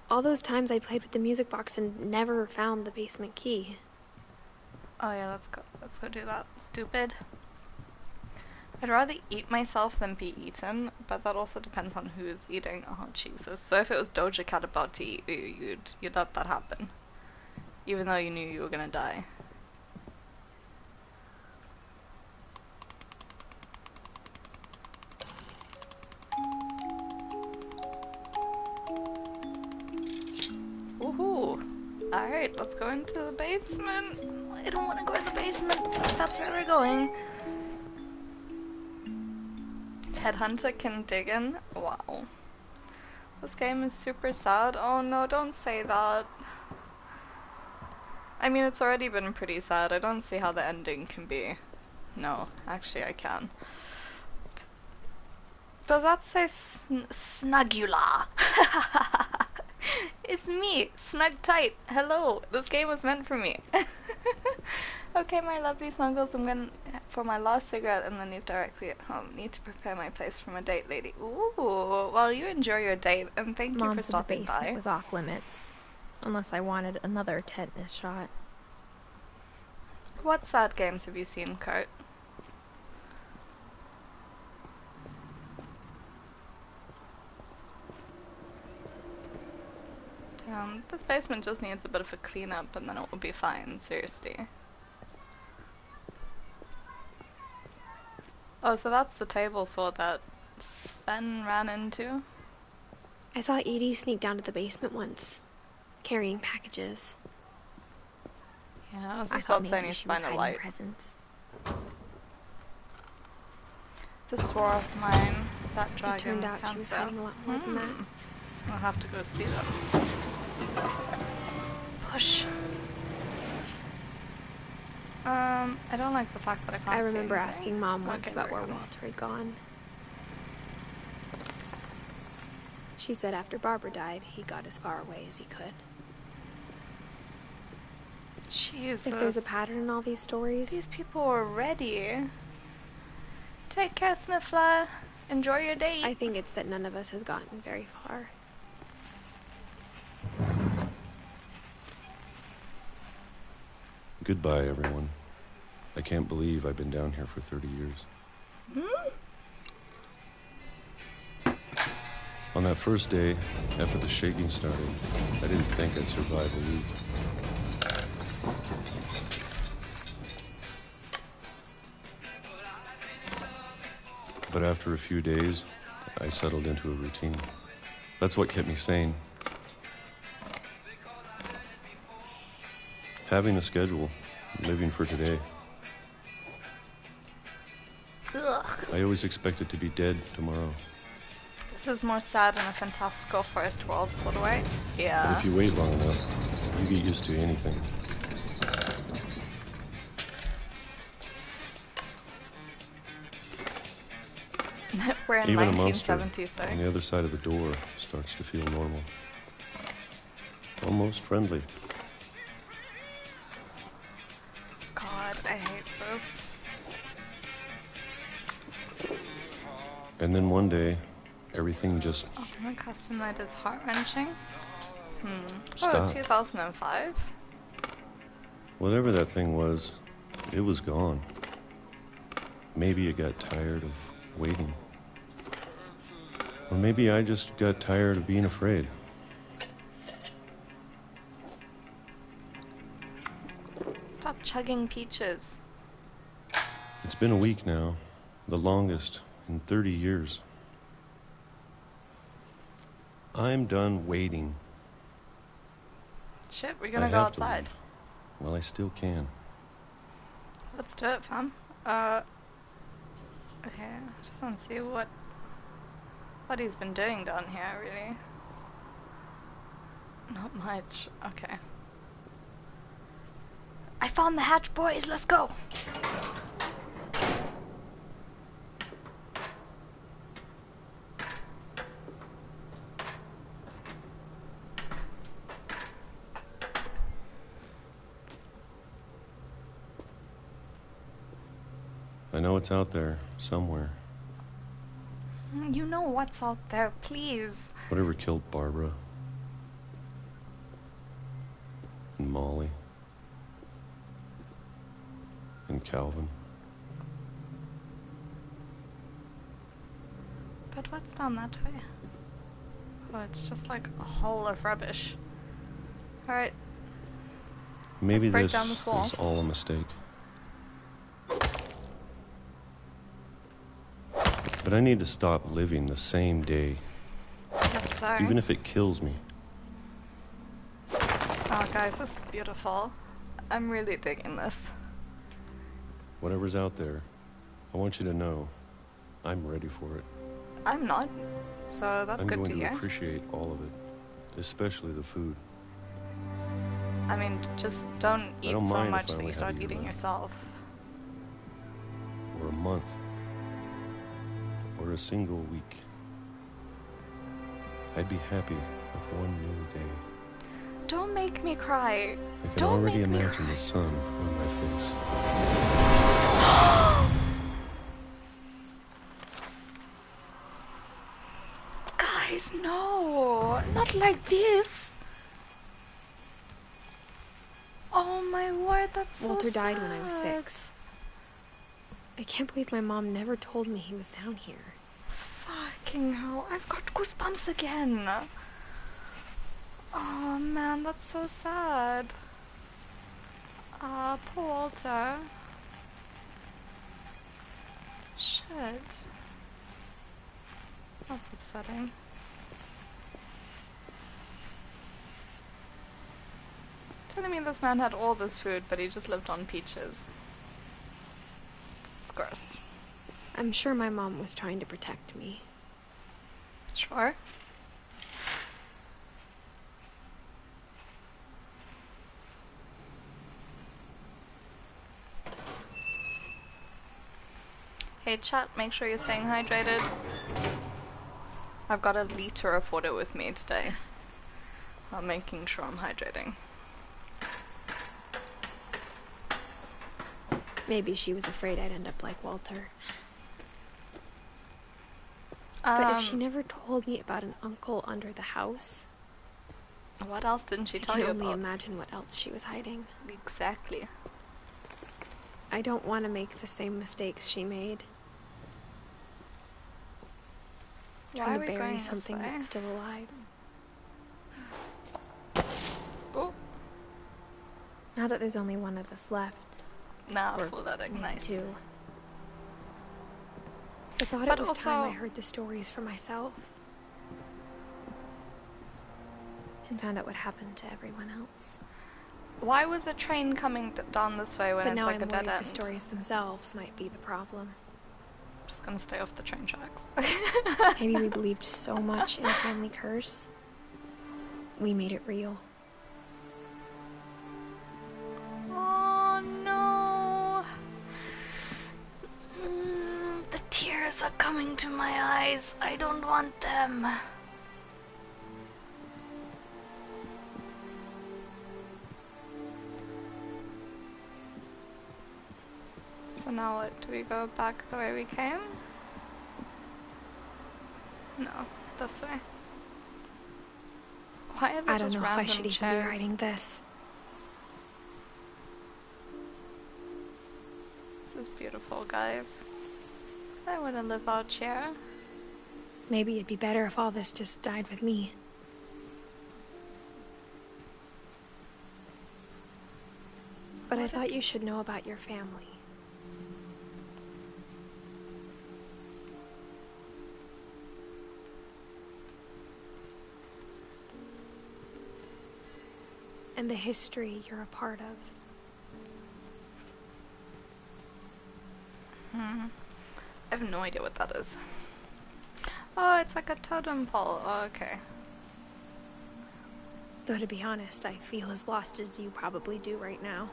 All those times I played with the music box and never found the basement key. Oh yeah, let's go do that. Stupid. I'd rather eat myself than be eaten, but that also depends on who's eating. Oh Jesus. So if it was Doja Cat about to eat you, you'd let that happen. Even though you knew you were gonna die. Woohoo! Alright, let's go into the basement. I don't want to go in the basement. That's where we're going. Headhunter can dig in. Wow. This game is super sad. Oh no, don't say that. I mean, it's already been pretty sad. I don't see how the ending can be. No, actually I can. Does that say Snugula? It's me, Snug Tight. Hello, this game was meant for me. Okay, my lovely snuggles, I'm going for my last cigarette and then leave directly at home. Need to prepare my place for my date, lady. Ooh, well, you enjoy your date, and thank you Mom for said the stopping basement by. was off limits, unless I wanted another tetanus shot. What sad games have you seen, Kurt? This basement just needs a bit of a cleanup and then it will be fine, seriously. Oh, so that's the table saw that Sven ran into? I saw Edie sneak down to the basement once, carrying packages. Yeah, I was I just thought about saying maybe you she should was find a hiding light. presents. This war of mine, that dragon. It turned out she was hiding a lot more than that. I'll have to go see them. Push. I don't like the fact that I can't I see remember anything. asking Mom once Okay, about there where we go. Walter had gone. She said after Barbara died, he got as far away as he could. Jesus. If there's a pattern in all these stories, These people are ready. Take care, Sniffler. Enjoy your date. I think it's that none of us has gotten very far. Goodbye, everyone. I can't believe I've been down here for 30 years. On that first day, after the shaking started, I didn't think I'd survive a week. But after a few days, I settled into a routine. That's what kept me sane. Having a schedule, living for today. Ugh. I always expected to be dead tomorrow. This is more sad in a fantastical first world sort of way. But Yeah. if you wait long enough, you get used to anything. We're in Even a monster 1976. on the other side of the door starts to feel normal. Almost friendly. God, I hate this. And then one day, everything just Ultimate custom mode is heart-wrenching. Oh, Stop. 2005? whatever that thing was, it was gone. Maybe it got tired of waiting. Or maybe I just got tired of being afraid. Stop chugging peaches. It's been a week now, the longest in 30 years. I'm done waiting. Shit, we're I gonna go have to outside. leave. Well, I still can. Let's do it, fam. Okay, I just want to see what he's been doing down here, really. Not much. Okay. I found the hatch, boys. Let's go. I know it's out there, somewhere. You know what's out there, please. Whatever killed Barbara. And Molly. And Calvin. But what's down that way? Oh, it's just like a hole of rubbish. Alright, Maybe break this down this wall. is all a mistake. But I need to stop living the same day, yes, sir. even if it kills me. Oh, guys, this is beautiful. I'm really digging this. Whatever's out there, I want you to know I'm ready for it. I'm not, so that's I'm good going to to hear. appreciate all of it, especially the food. I mean, just don't eat don't so mind if much I that only you have start you eating left. yourself. Or a month. Or a single week. I'd be happy with one new day. Don't make me cry. I can Don't already make me imagine cry. the sun on my face. Guys, no, not like this. Oh my word, that's so Walter died when I was sad. 6. I can't believe my mom never told me he was down here. Fucking hell, I've got goosebumps again. Oh man, that's so sad. Poor Walter. Shit. That's upsetting. Telling me this man had all this food, but he just lived on peaches. It's gross. I'm sure my mom was trying to protect me. Sure. Hey chat, make sure you're staying hydrated. I've got a liter of water with me today. I'm making sure I'm hydrating. Maybe she was afraid I'd end up like Walter. But if she never told me about an uncle under the house... What else didn't she tell you about? I can only imagine what else she was hiding. Exactly. I don't want to make the same mistakes she made. Trying to bury something that's still alive. Oh. Now that there's only one of us left. Nah, full that nice. Two. I thought it was time I heard the stories for myself. And found out what happened to everyone else. Why was a train coming down this way when it's like a dead end? The stories themselves might be the problem. I'm just gonna stay off the train tracks. Maybe we believed so much in the family curse. We made it real. Oh no! The tears are coming to my eyes. I don't want them. So now what? Do we go back the way we came? No, this way. Why are there just random chairs? I don't know if I should even be writing this. This is beautiful, guys. I want to live out here. Maybe it'd be better if all this just died with me. But I thought you should know about your family. And the history you're a part of. I have no idea what that is. Oh, it's like a totem pole. Oh, okay. Though to be honest, I feel as lost as you probably do right now.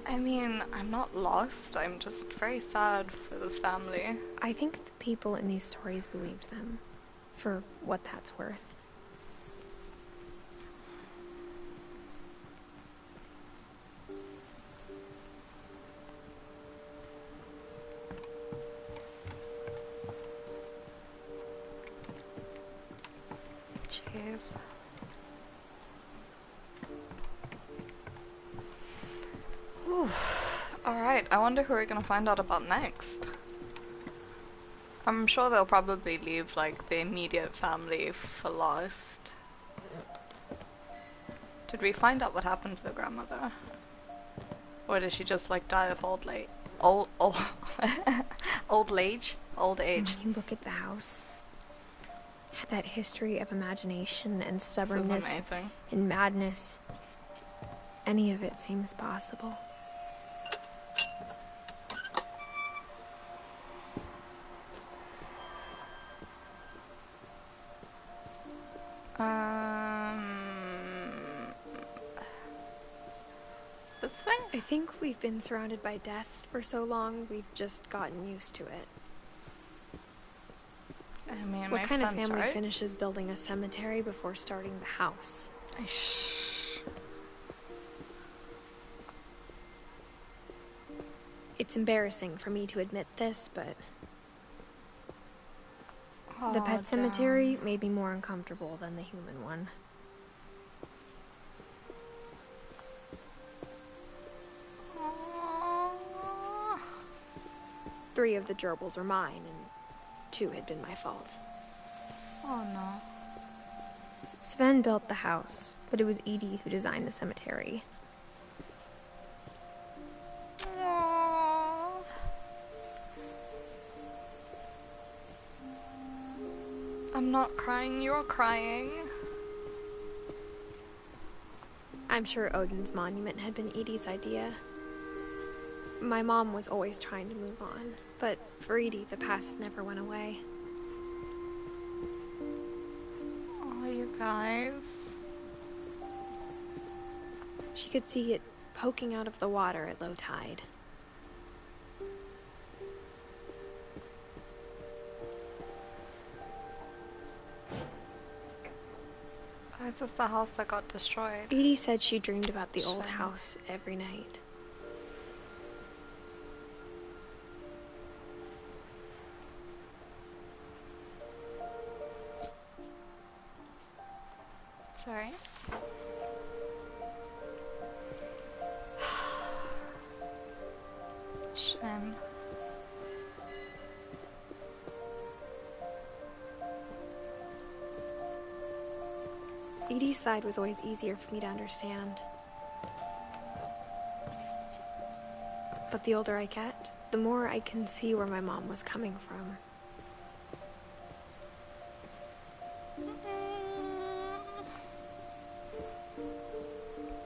I mean, I'm not lost. I'm just very sad for this family. I think the people in these stories believed them, for what that's worth. Jeez. Alright, I wonder who we're gonna find out about next. I'm sure they'll probably leave, like, the immediate family for last. Did we find out what happened to the grandmother? Or did she just, like, die of old age? Old age? Old age. When you look at the house, that history of imagination and stubbornness and madness, any of it seems possible. This way? I think we've been surrounded by death for so long, we've just gotten used to it. I mean, what kind of family finishes building a cemetery before starting the house? It's embarrassing for me to admit this, but the pet cemetery made me more uncomfortable than the human one. Aww. 3 of the gerbils are mine, and 2 had been my fault. Oh no. Sven built the house, but it was Edie who designed the cemetery. Aww. I'm not crying, you're crying. I'm sure Odin's monument had been Edie's idea. My mom was always trying to move on, but for Edie, the past never went away. Oh, you guys. She could see it poking out of the water at low tide. is this the house that got destroyed? Edie said she dreamed about the old house every night. Sorry. Shame. Edie's side was always easier for me to understand. But the older I get, the more I can see where my mom was coming from.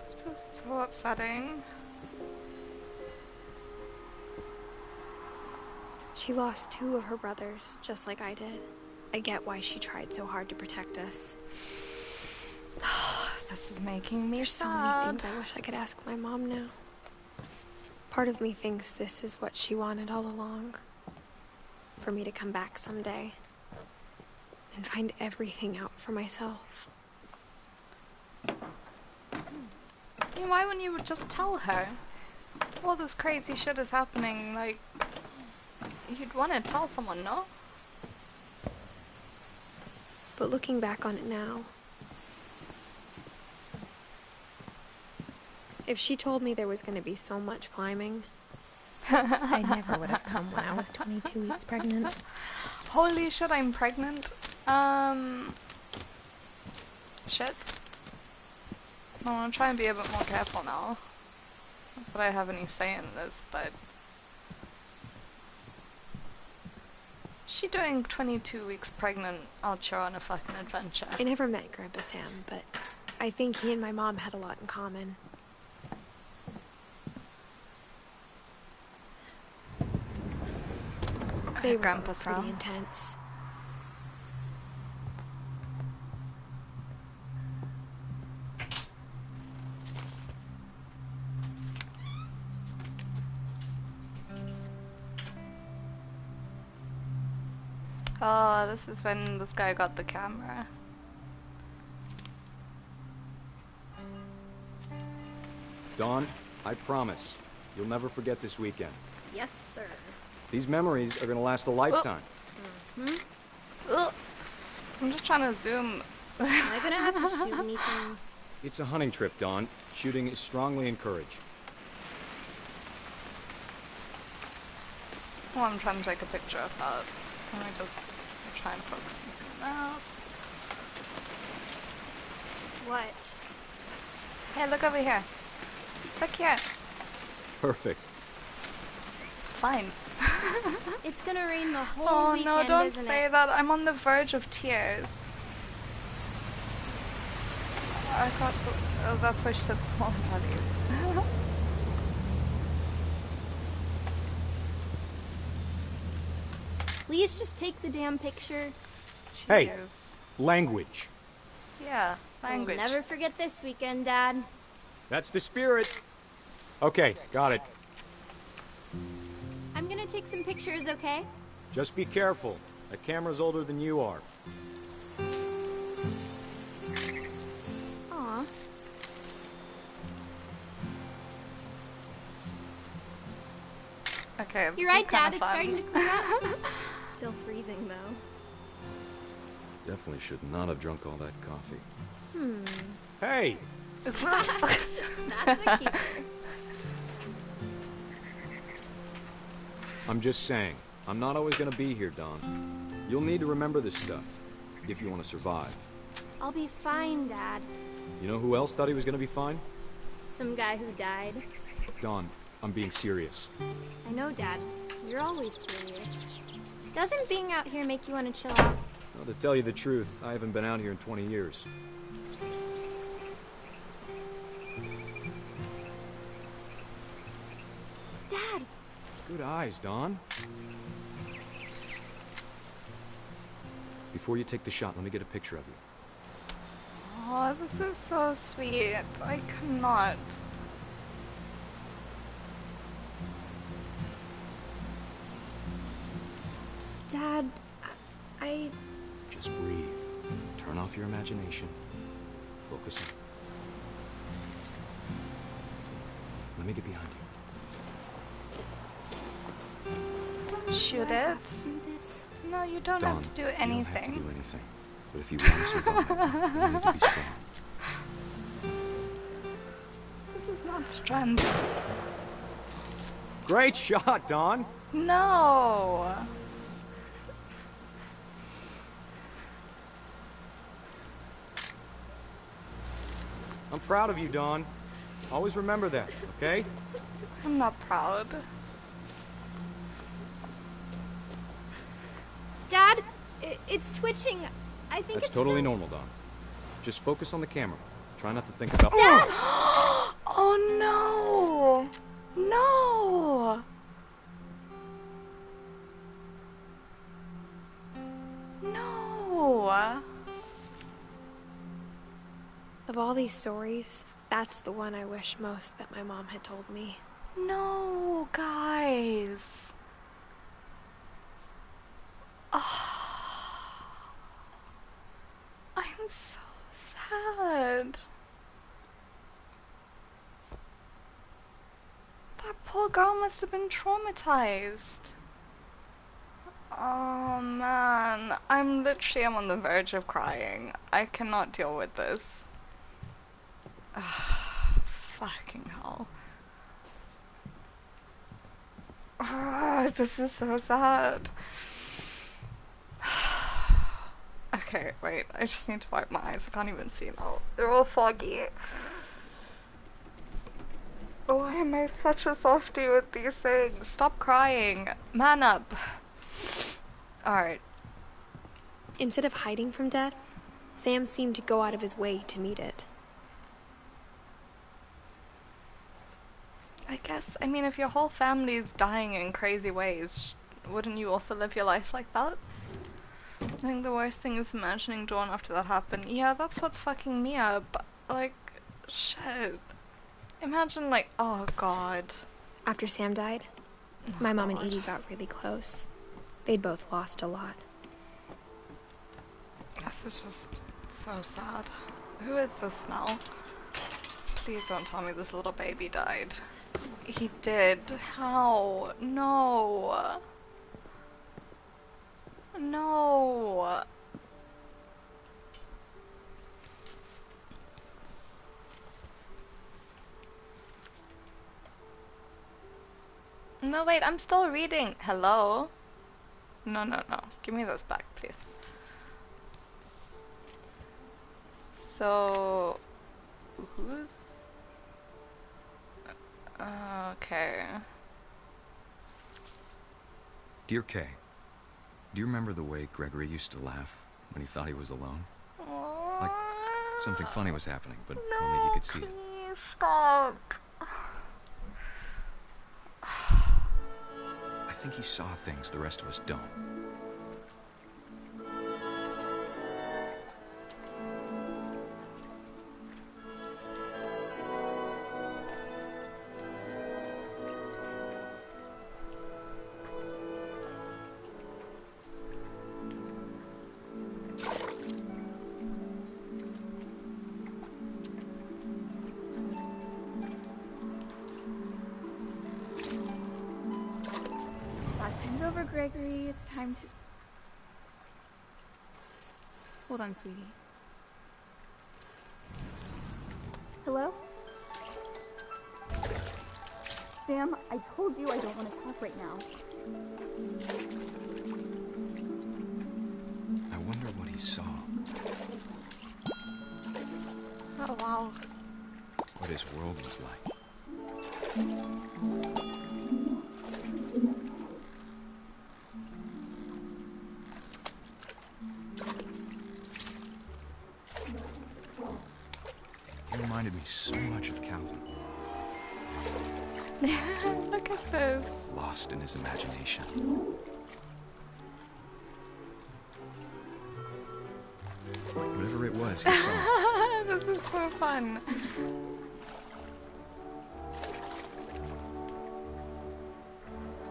This is so upsetting. She lost 2 of her brothers, just like I did. I get why she tried so hard to protect us. This is making me There's so many things I wish I could ask my mom now. Part of me thinks this is what she wanted all along. For me to come back someday and find everything out for myself. Why wouldn't you just tell her? All this crazy shit is happening, like, you'd want to tell someone, no? But looking back on it now, if she told me there was going to be so much climbing, I never would have come when I was 22 weeks pregnant. Holy shit, I'm pregnant. Shit. I want to try and be a bit more careful now. Not that I have any say in this, but... She doing 22 weeks pregnant out here on a fucking adventure. I never met Grandpa Sam, but I think he and my mom had a lot in common. They were Grandpa both pretty Sam. intense. Oh, this is when this guy got the camera. Dawn, I promise, you'll never forget this weekend. Yes, sir. These memories are gonna last a lifetime. Ugh. I'm just trying to zoom. Am I gonna have to shoot anything? It's a hunting trip, Dawn. Shooting is strongly encouraged. Oh, I'm trying to take a picture of that. Let me just try and focus on something else. What? Hey, look over here. Look here. Perfect. Fine. It's gonna rain the whole Oh weekend, no, don't isn't say it? that. I'm on the verge of tears. I got. Oh, that's why she said small bodies. Please just take the damn picture. Hey, Cheers. language. Yeah, language. We'll never forget this weekend, Dad. That's the spirit. Okay, got it. I'm gonna take some pictures, okay? Just be careful. That camera's older than you are. Aw. Okay. You're right, Dad. It's starting to clear up. Still freezing, though. Definitely should not have drunk all that coffee. Hey! That's a keeper. I'm just saying, I'm not always gonna be here, Dawn. You'll need to remember this stuff, if you want to survive. I'll be fine, Dad. You know who else thought he was gonna be fine? Some guy who died. Dawn, I'm being serious. I know, Dad. You're always serious. Doesn't being out here make you want to chill out? Well, to tell you the truth, I haven't been out here in 20 years. Dad! Good eyes, Dawn. Before you take the shot, let me get a picture of you. Oh, this is so sweet. I cannot. Dad, I... Just breathe. Turn off your imagination. Focus. Let me get behind you. Don't shoot Do I it. have to do this? No, you don't Dawn, have to do you don't have to anything. do anything. But if you want to survive, you need to be strong. This is not strength. Great shot, Dawn! No. I'm proud of you, Dawn. Always remember that, okay? I'm not proud. Dad, it's twitching. I think That's it's totally so... normal, Dawn. Just focus on the camera. Try not to think about... Dad! Oh no! No! No! Of all these stories, that's the one I wish most that my mom had told me. No, guys. Oh, I'm so sad. That poor girl must have been traumatized. Oh man, I'm on the verge of crying. I cannot deal with this. Fucking hell. This is so sad. Okay, wait, I just need to wipe my eyes. I can't even see now. They're all foggy. Why am I such a softie with these things? Stop crying. Man up. Alright. Instead of hiding from death, Sam seemed to go out of his way to meet it. I guess, I mean, if your whole family is dying in crazy ways, wouldn't you also live your life like that? I think the worst thing is imagining Dawn after that happened. Yeah, that's what's fucking me up. Like, shit. Imagine, like, oh god. After Sam died, my mom and Edie got really close. They'd both lost a lot. This is just so sad. Who is this now? Please don't tell me this little baby died. He did. How? No. No. No, wait, I'm still reading. Hello? No, no, no. Give me this back, please. So... who's... okay. Dear Kay, do you remember the way Gregory used to laugh when he thought he was alone? Like something funny was happening, but only he could see it. Please stop. I think he saw things the rest of us don't. Over, Gregory. It's time to... Hold on, sweetie. Hello? Sam, I told you I don't want to talk right now. I wonder what he saw. Oh, wow. What his world was like. He reminded me so much of Calvin. Look at this. Lost in his imagination. Whatever it was, he saw. This is so fun.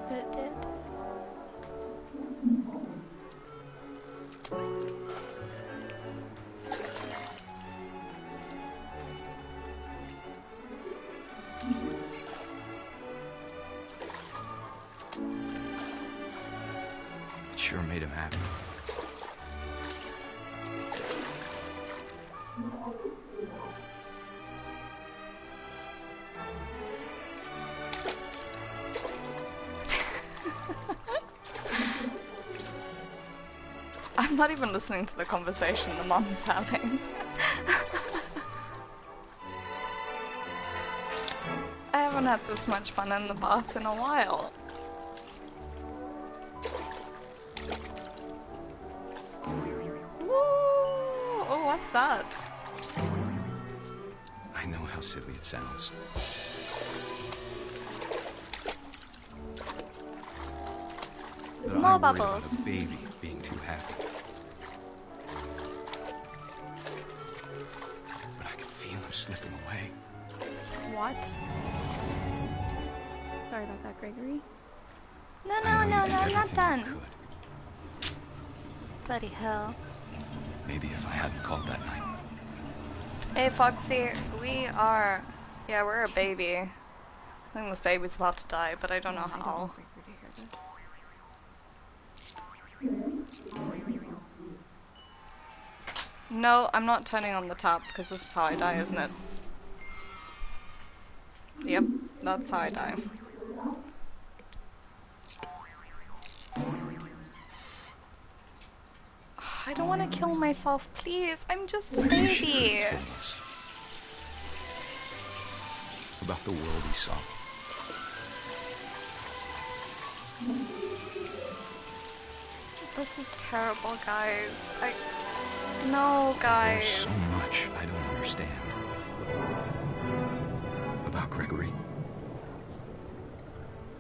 But it did. made him happy. I'm not even listening to the conversation the mom's having. I haven't had this much fun in the bath in a while. Woo! Oh, what's that? I know how silly it sounds. But More I worry bubbles. about a baby being too happy. But I could feel him slipping away. What? Sorry about that, Gregory. No, I know you did I'm not everything done. you could. Bloody hell. Maybe if I hadn't called that night. Hey Foxy, we're a baby. I think this baby's about to die, but I don't know I don't how. want Gregory to hear this. No, I'm not turning on the tap because this is how I die, isn't it? Yep, that's how I die. I don't want to kill myself, please. I'm just a I wish you baby. could have told us about the world he saw. This is terrible, guys. No, guys. There's so much I don't understand about Gregory.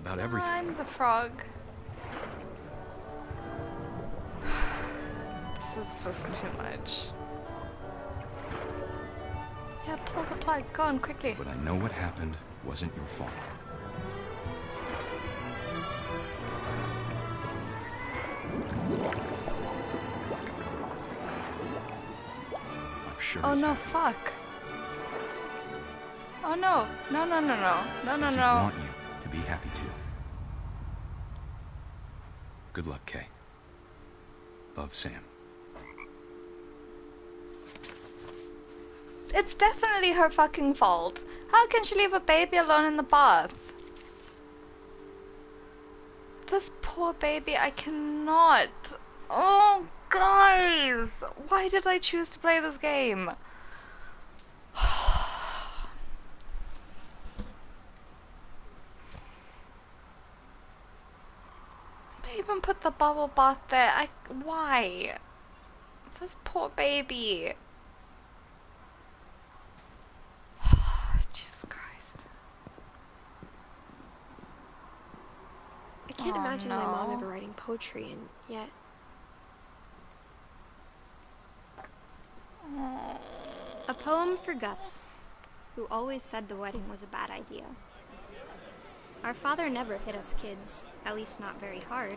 About everything. I'm the frog. This is just too much. Yeah, pull the plug. Go on, quickly. But I know what happened wasn't your fault. I'm sure Oh as no, hell. fuck. Oh no. No, no, no, no. No, no, I no. want you to be happy too. Good luck, Kay. Love, Sam. It's definitely her fucking fault. How can she leave a baby alone in the bath? This poor baby, I cannot. Oh, guys. Why did I choose to play this game? They even put the bubble bath there. Why? This poor baby. Jesus Christ. I can't Oh, imagine my mom no. ever writing poetry, and yet... A poem for Gus, who always said the wedding was a bad idea. Our father never hit us kids, at least not very hard,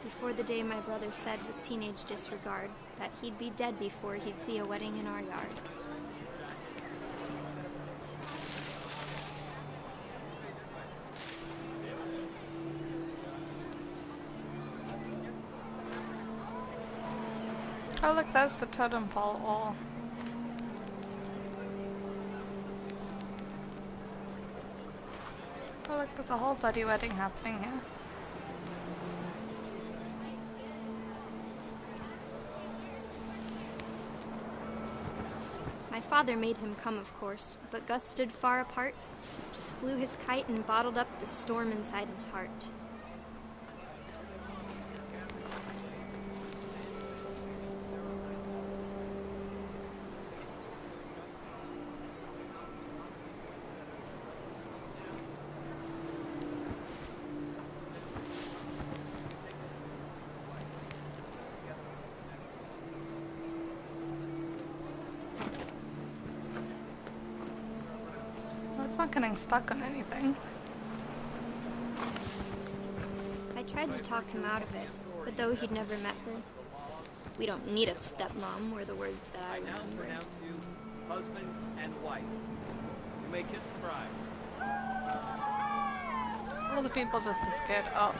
before the day my brother said with teenage disregard that he'd be dead before he'd see a wedding in our yard. Oh look, that's the totem pole wall. Oh look, there's a whole bloody wedding happening here. My father made him come, of course, but Gus stood far apart, just flew his kite and bottled up the storm inside his heart. Well, it's not getting stuck on anything. I tried to talk him out of it, but though he'd never met her, "We don't need a stepmom," were the words that I Now remember. pronounce you husband and wife. You may kiss the bride. All the people just disappeared. Oh.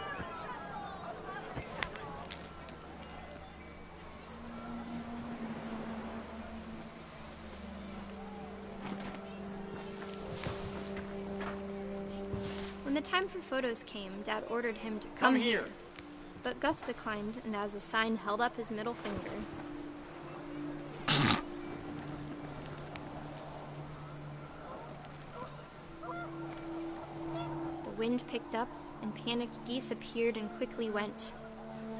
the time for photos came, Dad ordered him to come here. But Gus declined, and as a sign held up his middle finger. The wind picked up, and panicked geese appeared and quickly went.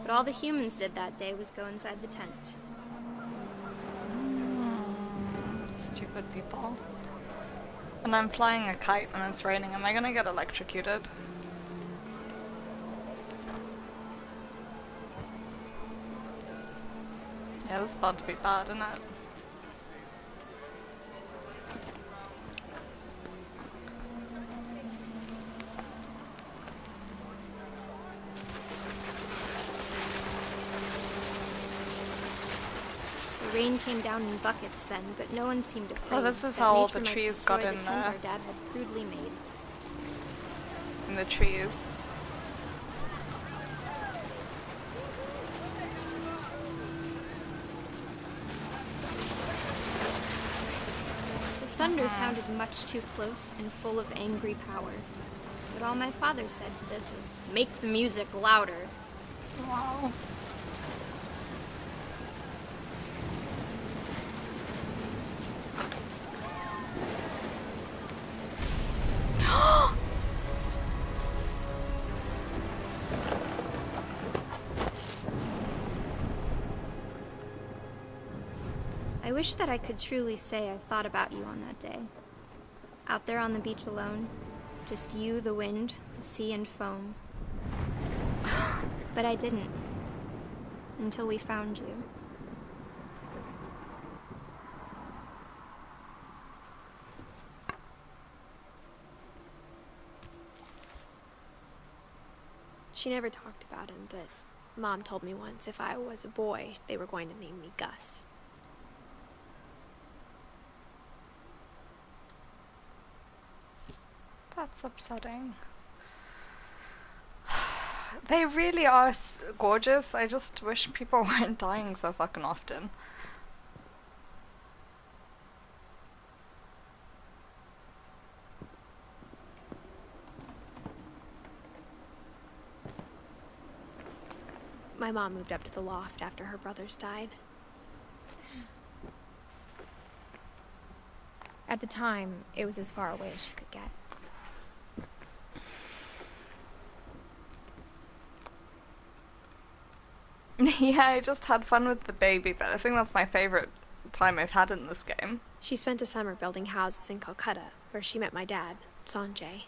But all the humans did that day was go inside the tent. Stupid people. And I'm flying a kite and it's raining. Am I gonna get electrocuted? Yeah, this is about to be bad, isn't it? The rain came down in buckets then, but no one seemed afraid. Oh, this is that how all nature the might trees got destroy in the tent there. our Dad had crudely made. In the trees. The thunder sounded much too close and full of angry power. But all my father said to this was, "Make the music louder." Wow. I wish that I could truly say I thought about you on that day. Out there on the beach alone, just you, the wind, the sea, and foam. But I didn't. Until we found you. She never talked about him, but Mom told me once if I was a boy, they were going to name me Gus. That's upsetting. They really are gorgeous. I just wish people weren't dying so fucking often. My mom moved up to the loft after her brothers died. At the time, it was as far away as she could get. Yeah, I just had fun with the baby, but I think that's my favorite time I've had in this game. She spent a summer building houses in Calcutta, where she met my dad, Sanjay.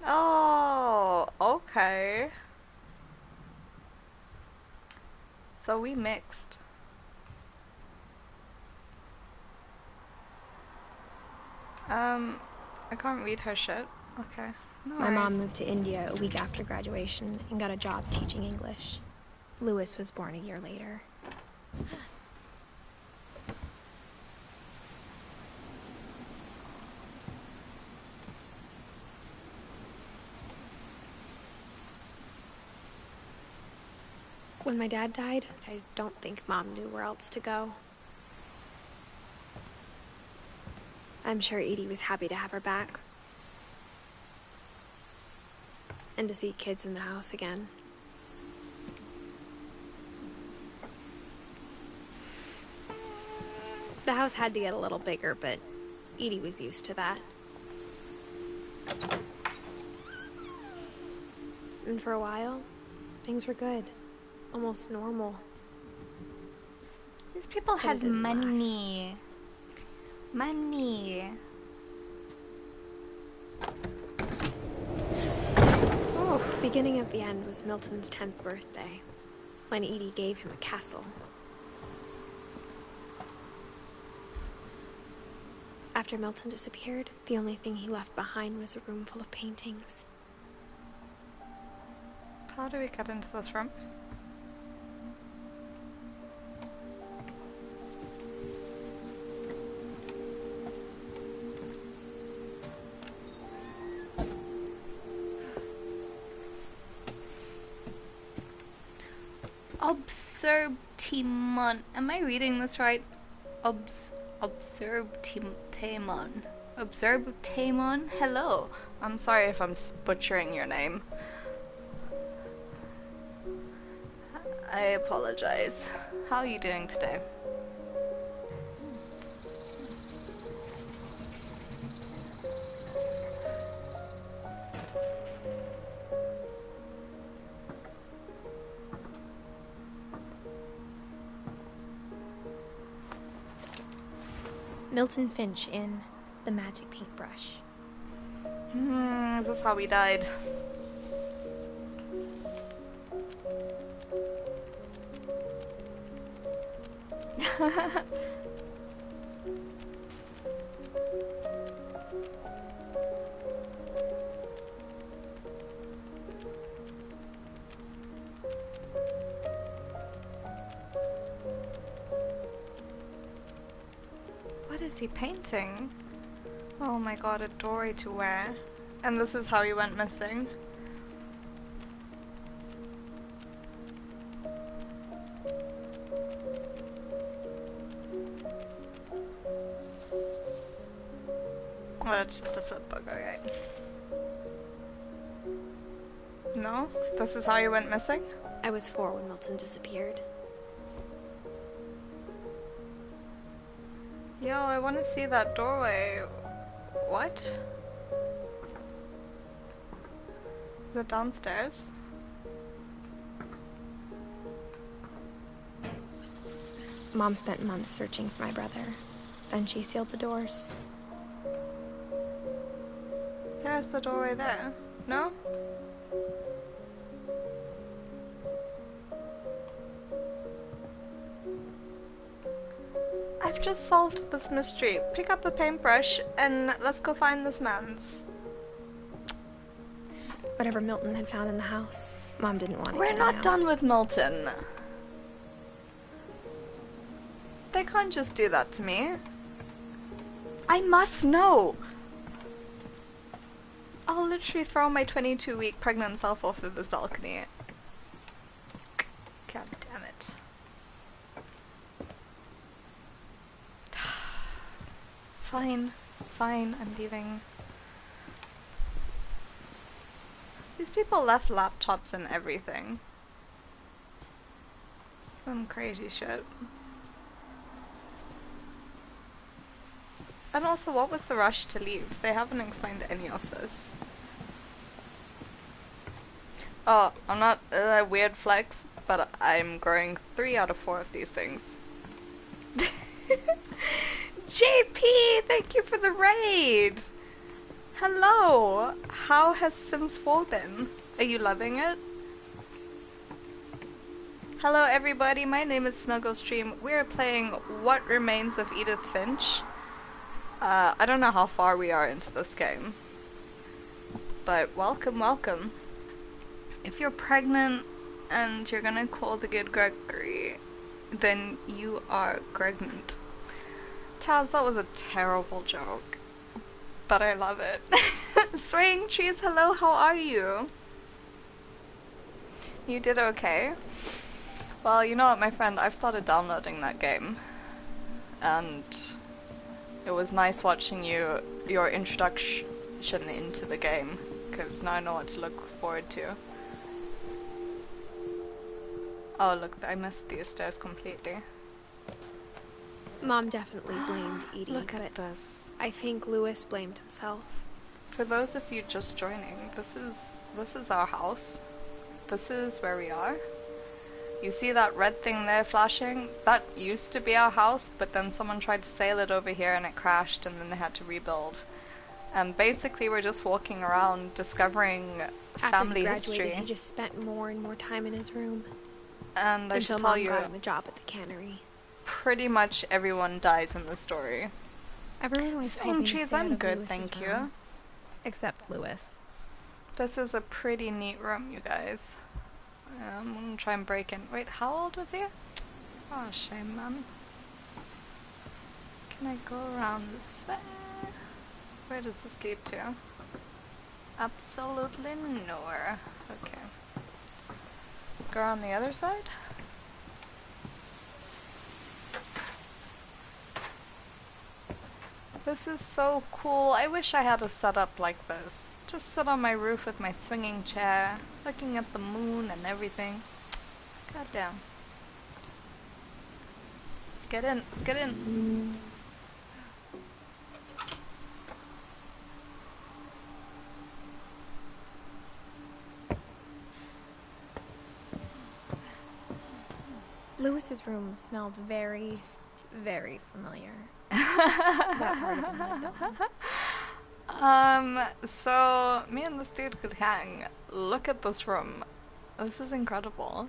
Oh, okay. So we mixed. I can't read her shit. Okay. No My mom worries. moved to India a week after graduation and got a job teaching English. Louis was born a year later. When my dad died, I don't think Mom knew where else to go. I'm sure Edie was happy to have her back. And to see kids in the house again. The house had to get a little bigger, but Edie was used to that. And for a while, things were good. Almost normal. These people But it had didn't money. Money. The beginning of the end was Milton's 10th birthday, when Edie gave him a castle. After Milton disappeared, the only thing he left behind was a room full of paintings. How do we get into this room? Observtimon. Am I reading this right? Observtimon. Observe Tamon, hello. I'm sorry if I'm butchering your name. I apologize. How are you doing today? Milton Finch in The Magic Paintbrush. Is this how we died? What is he painting? Oh my god, a dory to wear. And this is how he went missing. Oh, that's just a flip book, alright. No? This is how you went missing? I was 4 when Milton disappeared. Yo, I want to see that doorway. What? Is it downstairs? Mom spent months searching for my brother. Then she sealed the doors. There's the doorway there. No? I've just solved this mystery. Pick up a paintbrush and let's go find this man's. Whatever Milton had found in the house, Mom didn't want it. We're not done with Milton. They can't just do that to me. I must know. I'll literally throw my 22-week pregnant self off of this balcony. God damn it. Fine. Fine, I'm leaving. These people left laptops and everything. Some crazy shit. And also, what was the rush to leave? They haven't explained any of this. Oh, I'm not a weird flex, but I'm growing 3 out of 4 of these things. JP, thank you for the raid! Hello! How has Sims 4 been? Are you loving it? Hello everybody, my name is Snugglestream. We're playing What Remains of Edith Finch. I don't know how far we are into this game. But welcome, welcome. If you're pregnant and you're gonna call the kid Gregory, then you are pregnant. Taz, that was a terrible joke. But I love it. Swaying Trees, hello, how are you? You did okay? Well, you know what, my friend, I've started downloading that game. And it was nice watching your introduction into the game, because now I know what to look forward to. Oh look, I missed the stairs completely. Mom definitely blamed Edie, Look at this. I think Lewis blamed himself. For those of you just joining, this is our house. This is where we are. You see that red thing there flashing? That used to be our house, but then someone tried to sail it over here and it crashed and then they had to rebuild. And basically we're just walking around discovering family history. He just spent more and more time in his room. And I should tell you, got him a job at the cannery. Pretty much everyone dies in the story. Everyone always told me to stay out I'm of good, Lewis's thank room. you. Except Lewis. This is a pretty neat room, you guys. I'm gonna try and break in. Wait, how old was he? Oh, shame, man. Can I go around this way? Where does this lead to? Absolutely nowhere. Okay. Go around the other side? This is so cool. I wish I had a setup like this. Just sit on my roof with my swinging chair, looking at the moon and everything. God damn. Let's get in. Let's get in. Lewis's room smelled very, very familiar. That part of him lived on. So me and this dude could hang. Look at this room. This is incredible.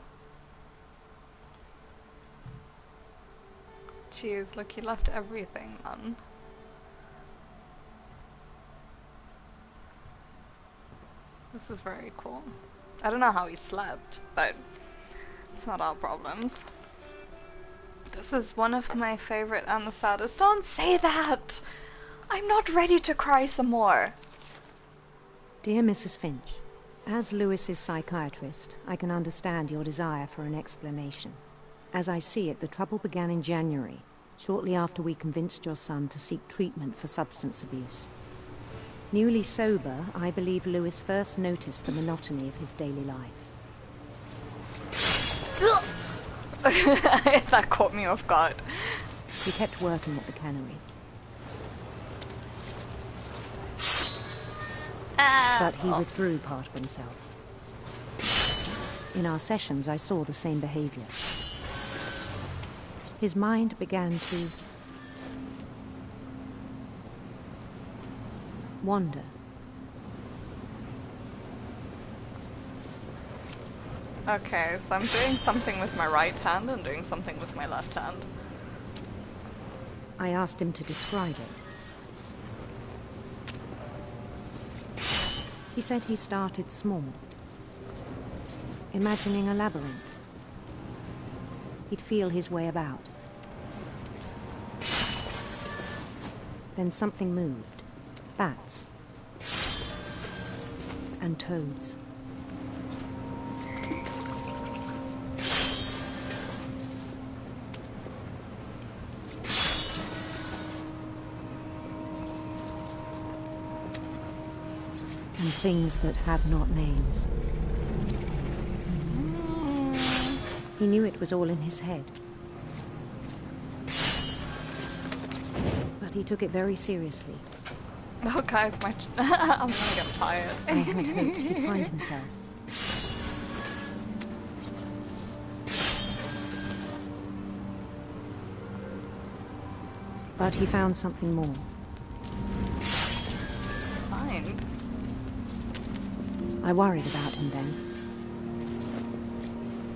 Jeez, look, he left everything, man. This is very cool. I don't know how he slept, but it's not our problems. This is one of my favorite and the saddest. Don't say that! I'm not ready to cry some more. Dear Mrs. Finch, as Lewis's psychiatrist, I can understand your desire for an explanation. As I see it, the trouble began in January, shortly after we convinced your son to seek treatment for substance abuse. Newly sober, I believe Lewis first noticed the monotony of his daily life. That caught me off guard. He kept working at the cannery. But he withdrew part of himself. In our sessions, I saw the same behavior. His mind began to wander. Okay, so I'm doing something with my right hand and doing something with my left hand. I asked him to describe it. He said he started small, imagining a labyrinth. He'd feel his way about. Then something moved. Bats. And toads. And things that have not names. He knew it was all in his head. But he took it very seriously. Oh guys, I'm gonna get tired. I had hoped he'd find himself. But he found something more. Find? I worried about him then.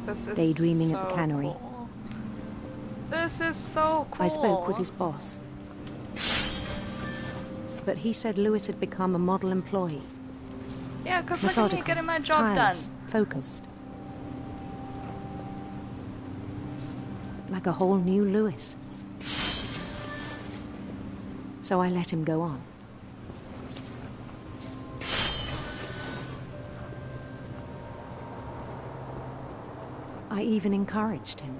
This is Daydreaming so at the cannery. Cool. This is so cool. I spoke with his boss. But he said Lewis had become a model employee. Yeah, because look at me getting my job tireless, done. Focused. Like a whole new Lewis. So I let him go on. I even encouraged him.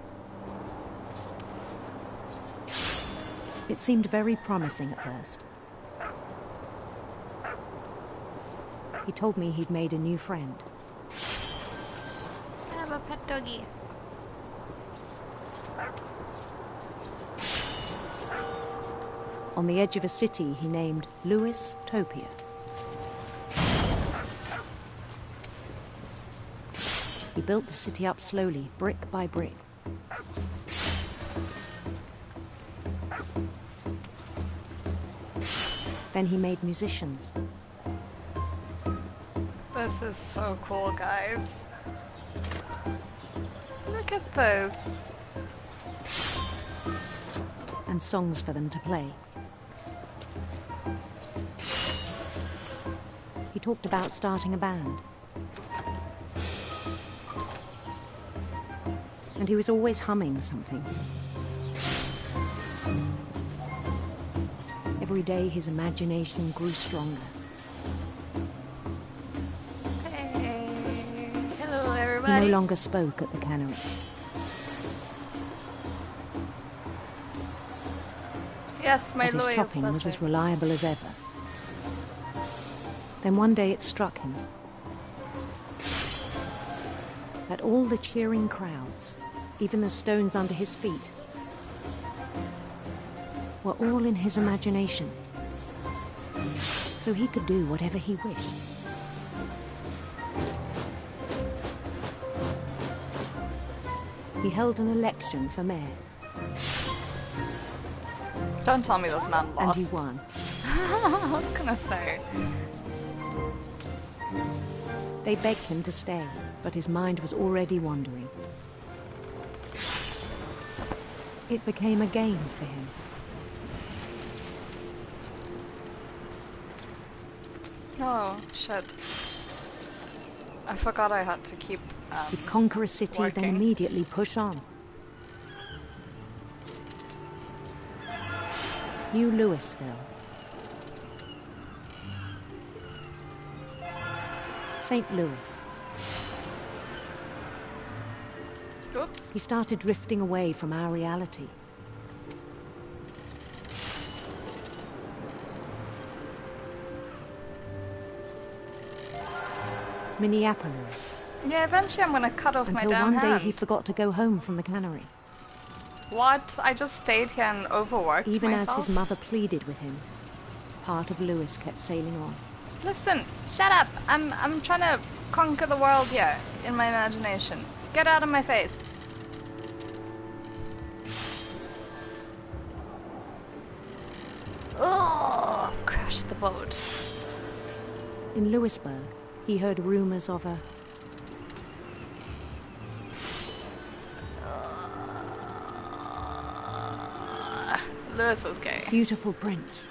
It seemed very promising at first. He told me he'd made a new friend. I have a pet doggy. On the edge of a city he named Lewis Topia. He built the city up slowly, brick by brick. Then he made musicians. This is so cool, guys. Look at this. And songs for them to play. He talked about starting a band. And he was always humming something. Every day his imagination grew stronger. Hey, hello He everybody. no longer spoke at the cannery. Yes, my but his Louis chopping was as reliable as ever. Then one day it struck him that all the cheering crowds, even the stones under his feet, were all in his imagination, so he could do whatever he wished. He held an election for mayor. Don't tell me this man lost. And he won. I was gonna say. They begged him to stay, but his mind was already wandering. It became a game for him. Oh, shit. I forgot I had to keep He'd conquer a city, working. then immediately push on. New Louisville. St. Louis. Oops. He started drifting away from our reality. Minneapolis. Yeah, eventually I'm gonna cut off Until my damn one day hand. he forgot to go home from the cannery. What? I just stayed here and overworked Even myself? as his mother pleaded with him, part of Louis kept sailing on. Listen, shut up. I'm trying to conquer the world here in my imagination. Get out of my face. Oh, crash the boat. In Louisburg, he heard rumors of a Louis was gay. beautiful prince.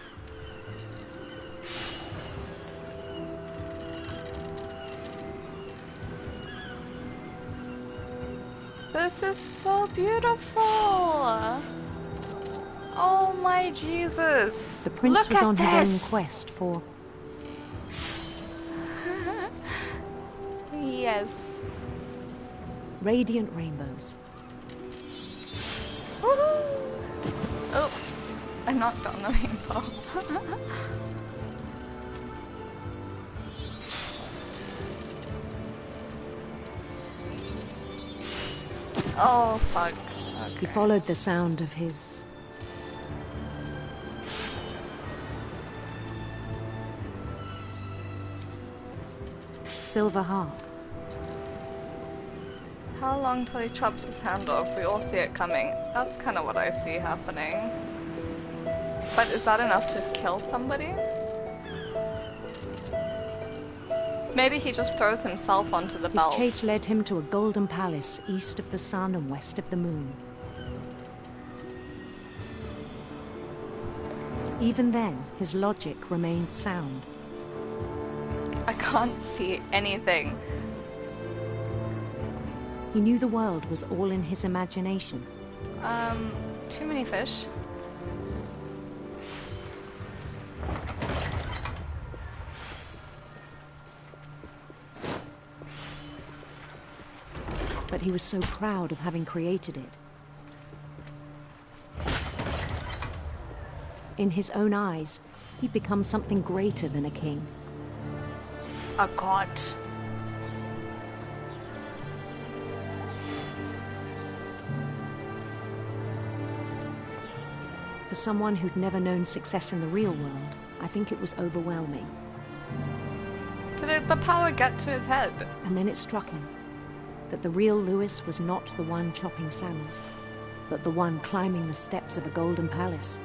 This is so beautiful. Oh my Jesus. The prince Look was at on his this. own quest for Yes. radiant rainbows. Woohoo! Oh, I knocked on the rainbow. Oh, fuck. He followed the sound of his silver harp. How long till he chops his hand off? We all see it coming. That's kind of what I see happening. But is that enough to kill somebody? Maybe he just throws himself onto the His belt. chase led him to a golden palace east of the sun and west of the moon. Even then, his logic remained sound. I can't see anything. He knew the world was all in his imagination. Too many fish. But he was so proud of having created it. In his own eyes, he'd become something greater than a king. A god. For someone who'd never known success in the real world, I think it was overwhelming. Did the power get to his head? And then it struck him that the real Louis was not the one chopping salmon, but the one climbing the steps of a golden palace.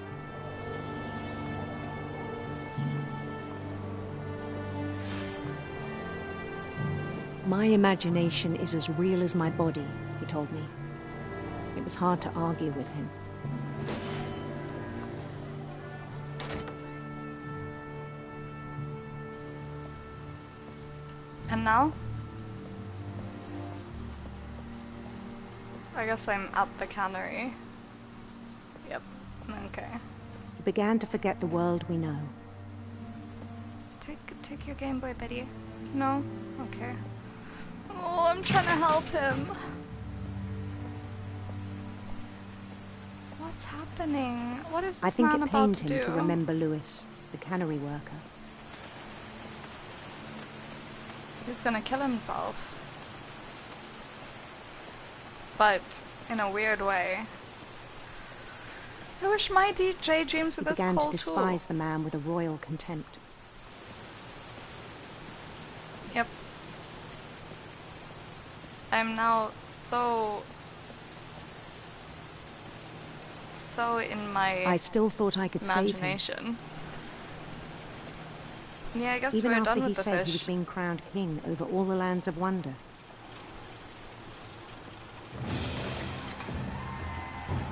My imagination is as real as my body, he told me. It was hard to argue with him. And now? I guess I'm at the cannery. Yep. Okay. He began to forget the world we know. Take your Game Boy, Betty. No? Okay. Oh, I'm trying to help him. What's happening? What is this I think man it about pained to him do? to remember Lewis, the cannery worker. He's gonna kill himself. But in a weird way. I wish my DJ dreams He of this began cool to too. despise the man with a royal contempt. Yep. I'm now so in my I still thought I could save him. imagination. Yeah, I guess Even we're after done he with the said fish. he was being crowned king over all the lands of wonder.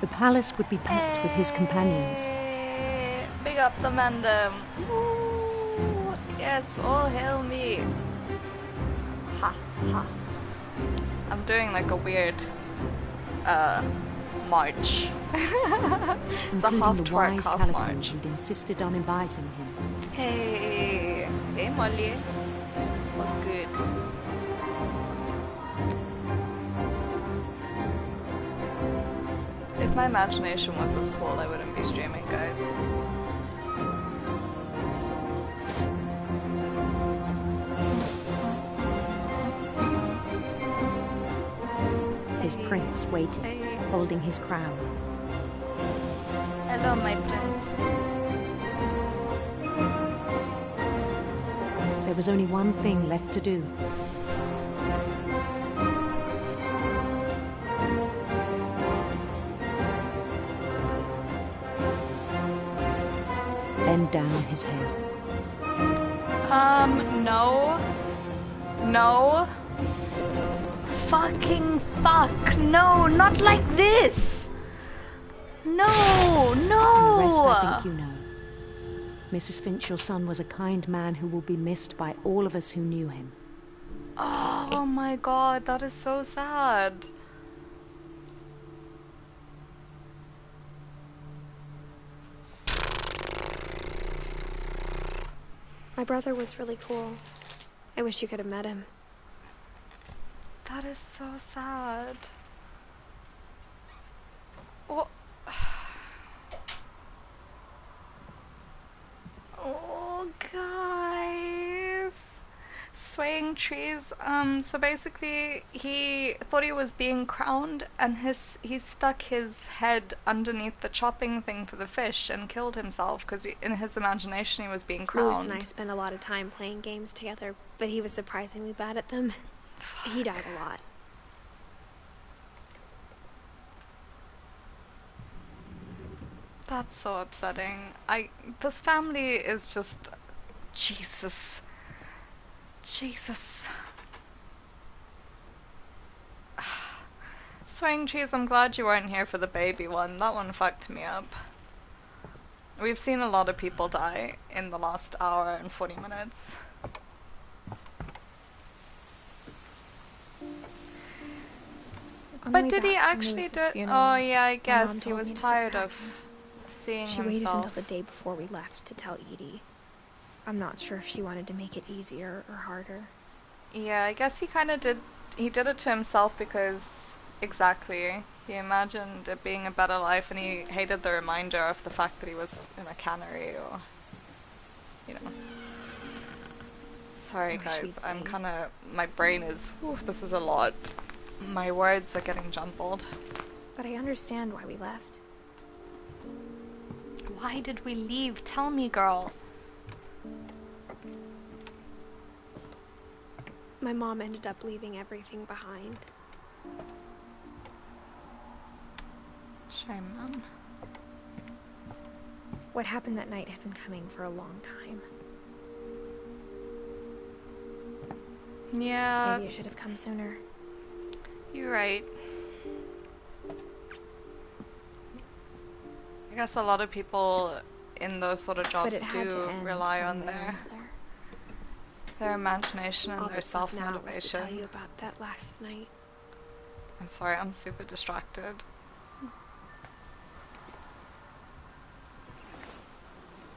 The palace would be packed with his companions. Hey, big up the mandem. Ooh, yes, all hail me. Ha, ha. I'm doing like a weird, march. It's a Including half the twerk, wise half Calico march. who'd insisted on inviting him. Hey, hey Molly. What's good? If my imagination was this cool, I wouldn't be streaming, guys. His prince waited, holding his crown. Hello, my prince. There was only one thing left to do. Bend down his head. No. No. Fucking fuck. No, not like this. No, no. The rest I think you know. Mrs. Finch, your son was a kind man who will be missed by all of us who knew him. Oh my god, that is so sad. My brother was really cool. I wish you could have met him. That is so sad. Oh, oh guys. Swaying trees. So basically he thought he was being crowned and he stuck his head underneath the chopping thing for the fish and killed himself because in his imagination he was being crowned. Lewis and I spent a lot of time playing games together, but he was surprisingly bad at them. He died a lot. That's so upsetting. This family is just Jesus. Jesus. Swing trees, I'm glad you weren't here for the baby one. That one fucked me up. We've seen a lot of people die in the last hour and 40 minutes. But did he actually do it? Oh yeah, I guess he was tired of seeing She himself. waited until the day before we left to tell Edie. I'm not sure if she wanted to make it easier or harder. Yeah, I guess he kind of did. He did it to himself because, exactly, he imagined it being a better life, and he hated the reminder of the fact that he was in a cannery, or, you know. Sorry guys, I'm kind of, my brain is, whew, this is a lot. My words are getting jumbled. But I understand why we left. Why did we leave? Tell me, girl. My mom ended up leaving everything behind. Shame, man. What happened that night had been coming for a long time. Yeah. Maybe I should have come sooner. You're right. I guess a lot of people in those sort of jobs do rely on their imagination and their self-motivation. Tell you about that last night. I'm sorry, I'm super distracted.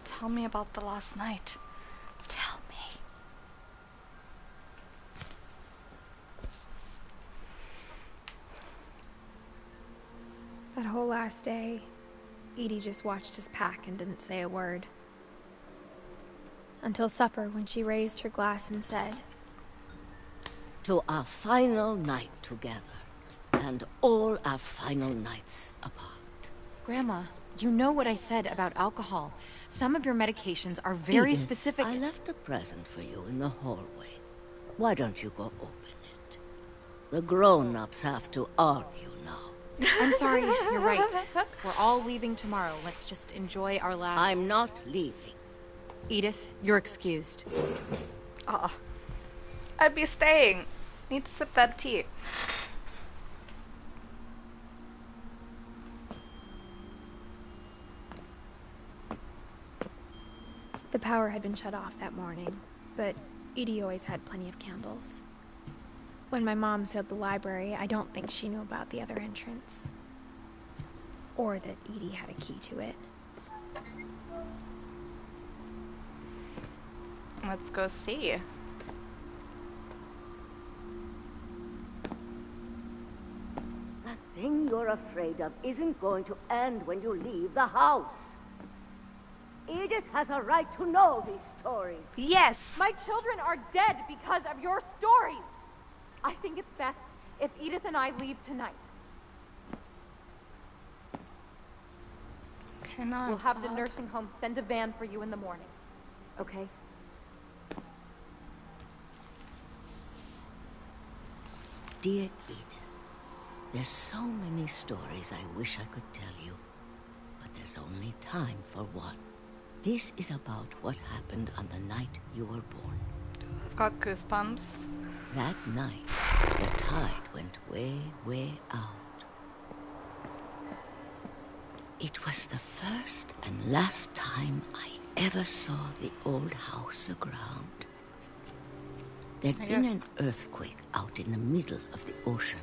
Tell me about the last night. Tell me. That whole last day, Edie just watched us pack and didn't say a word. Until supper, when she raised her glass and said, "To our final night together, and all our final nights apart." Grandma, you know what I said about alcohol. Some of your medications are very Edith, specific. I left a present for you in the hallway. Why don't you go open it? The grown-ups have to argue now. I'm sorry, you're right. We're all leaving tomorrow. Let's just enjoy our last... I'm not leaving. Edith, you're excused. Ah, I'd be staying. Need to sip that tea. the power had been shut off that morning, but Edie always had plenty of candles. When my mom sealed the library, I don't think she knew about the other entrance. Or that Edie had a key to it. Let's go see. That thing you're afraid of isn't going to end when you leave the house. Edith has a right to know these stories. Yes! My children are dead because of your stories! I think it's best if Edith and I leave tonight. Okay, now we'll have the nursing home send a van for you in the morning. Okay? Dear Edith, there's so many stories I wish I could tell you, but there's only time for one. This is about what happened on the night you were born. I've got goosebumps. That night, the tide went way, way out. It was the first and last time I ever saw the old house aground. There'd been an earthquake out in the middle of the ocean.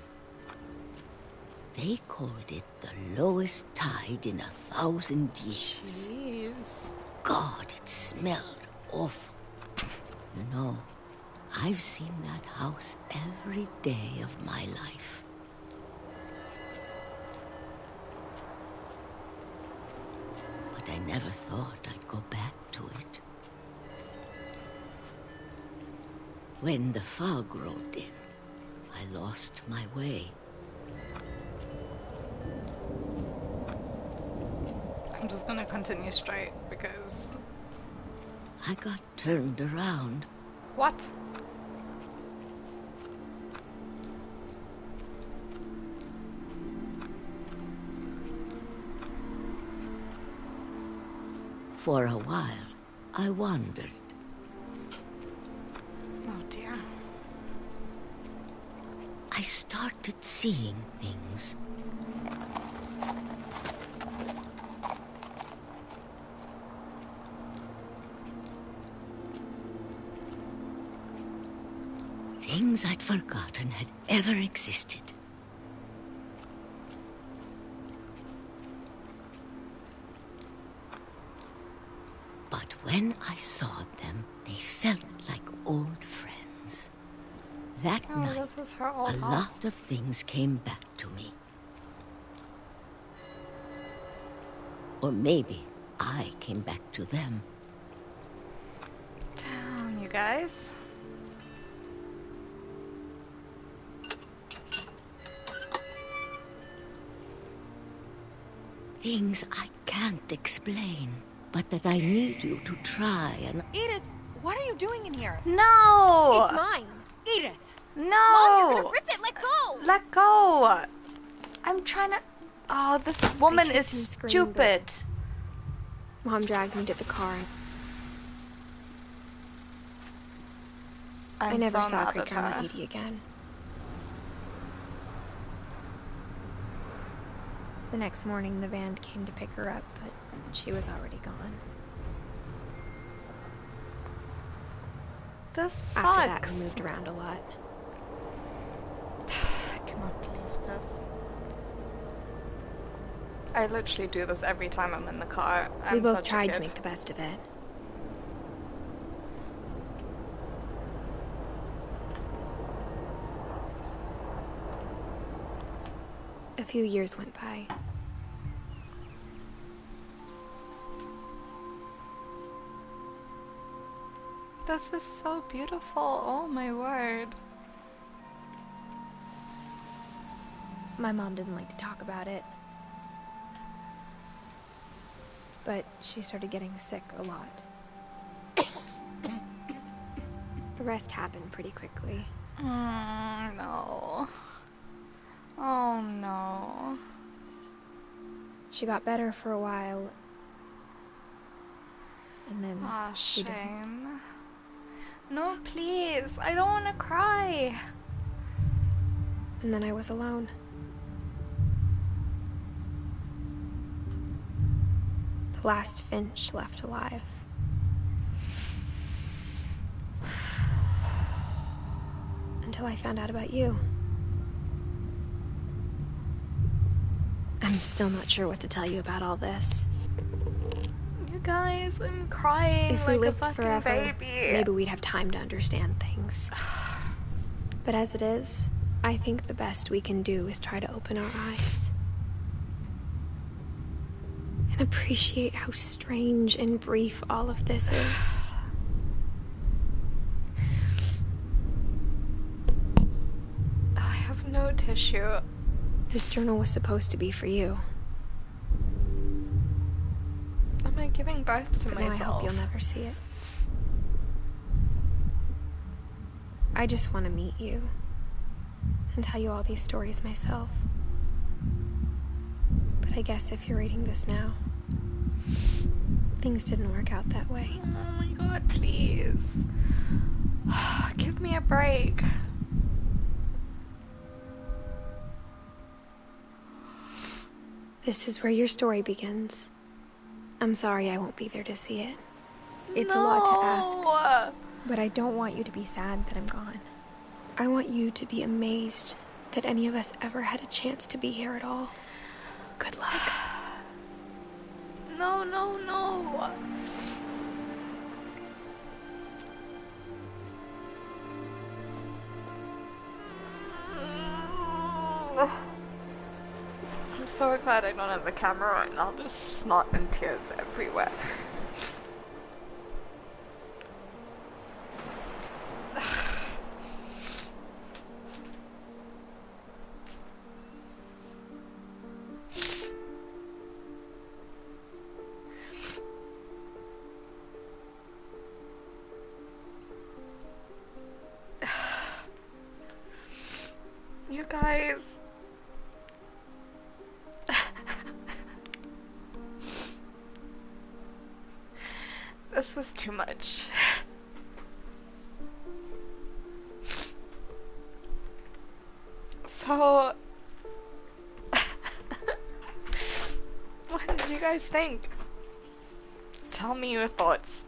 They called it the lowest tide in 1,000 years. Jeez. God, it smelled awful. You know, I've seen that house every day of my life. But I never thought I'd go back to it. When the fog rolled in, I lost my way. I'm just gonna continue straight because... I got turned around. What? For a while, I wandered. Oh dear. I started seeing things. Things I'd forgotten had ever existed. But when I saw them, they felt like old friends. That night, this is her old a house. lot of things came back to me. Or maybe I came back to them. Damn, you guys. Things I can't explain, but that I need you to try and... Edith, what are you doing in here? No! It's mine. Edith! No! Mom, you're gonna rip it! Let go! Let go! I'm trying to... Oh, this woman is kicked and screamed, stupid. Mom dragged me to the car. I never so saw mad Great at Grandma her. Edie again. The next morning, the van came to pick her up, but she was already gone. This sucks. After that, we moved around a lot. Come on, please, Beth. I literally do this every time I'm in the car. We I'm both such a tried to kid. make the best of it. A few years went by. This is so beautiful. Oh my word. My mom didn't like to talk about it. But she started getting sick a lot. The rest happened pretty quickly. No. Oh no. She got better for a while. And then she didn't. Shame. No, please. I don't want to cry. And then I was alone. The last Finch left alive. Until I found out about you. I'm still not sure what to tell you about all this. You guys, I'm crying If we like a lived fucking forever, baby. maybe we'd have time to understand things. But as it is, I think the best we can do is try to open our eyes. And appreciate how strange and brief all of this is. I have no tissue. This journal was supposed to be for you. Am I giving birth to But now myself? I hope you'll never see it. I just want to meet you and tell you all these stories myself. But I guess if you're reading this now, things didn't work out that way. Oh my god, please. Give me a break. This is where your story begins. I'm sorry I won't be there to see it. It's a lot to ask, but I don't want you to be sad that I'm gone. I want you to be amazed that any of us ever had a chance to be here at all. Good luck. No, no, no. I'm so glad I don't have the camera right now. There's snot and tears everywhere. You guys. This was too much. So, what did you guys think? Tell me your thoughts.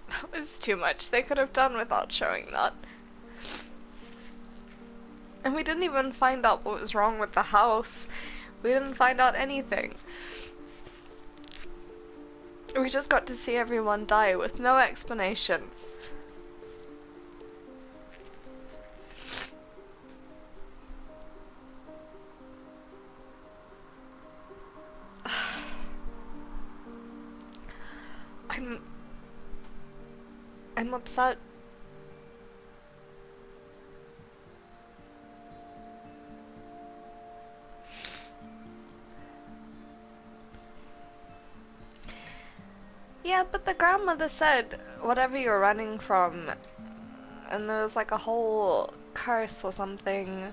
That was too much. They could have done without showing that. And we didn't even find out what was wrong with the house. We didn't find out anything. We just got to see everyone die with no explanation. I'm upset. Yeah, but the grandmother said whatever you're running from, and there was like a whole curse or something.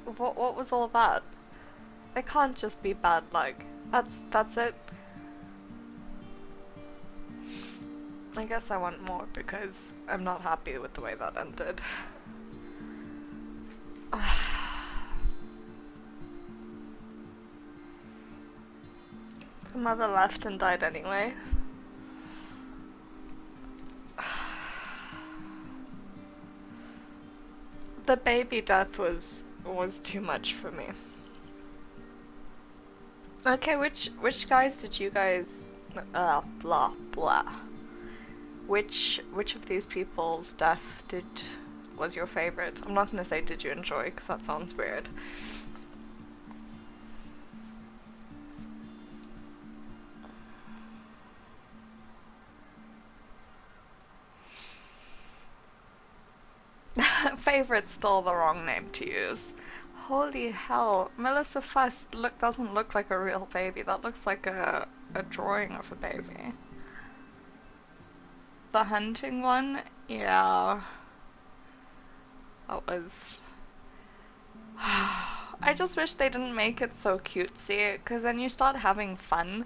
What was all that? It can't just be bad luck. That's it. I guess I want more because I'm not happy with the way that ended. The mother left and died anyway. The baby death was too much for me. Okay, which guys did you guys blah blah. Which of these people's death was your favorite? I'm not gonna say did you enjoy because that sounds weird. favorite's still the wrong name to use. Holy hell, Melissa Fuss doesn't look like a real baby. That looks like a drawing of a baby. The hunting one, yeah. That was... I just wish they didn't make it so cutesy, because then you start having fun.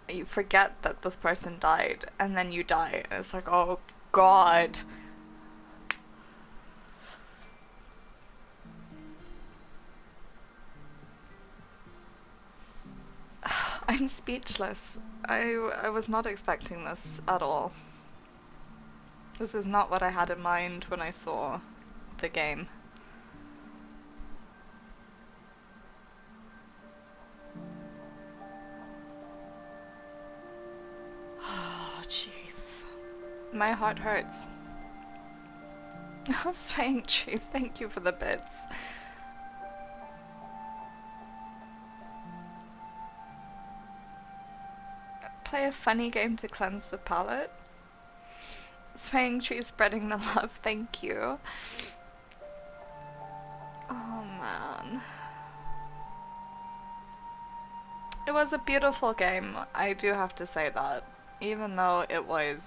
You forget that this person died, and then you die. It's like, oh god. I'm speechless. I was not expecting this at all. This is not what I had in mind when I saw the game. Oh, jeez. My heart hurts. Oh, Swaying Tree, thank you for the bits. Play a funny game to cleanse the palate. Swaying Tree spreading the love, thank you. Oh man. It was a beautiful game, I do have to say that. Even though it was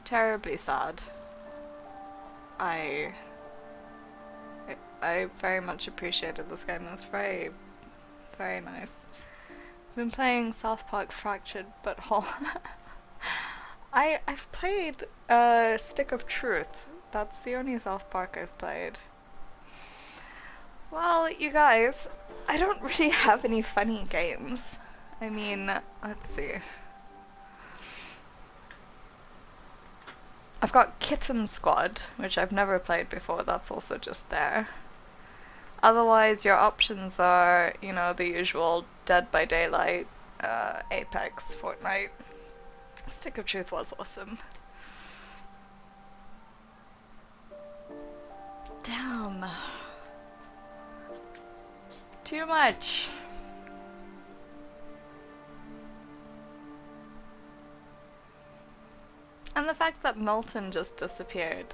terribly sad. I very much appreciated this game. It was very, very nice. I've been playing South Park Fractured But Whole. I've played Stick of Truth. That's the only South Park I've played. Well, you guys, I don't really have any funny games. I mean, let's see. I've got Kitten Squad, which I've never played before. That's also just there. Otherwise, your options are, you know, the usual Dead by Daylight, Apex, Fortnite. Stick of Truth was awesome. Damn. Too much. And the fact that Milton just disappeared,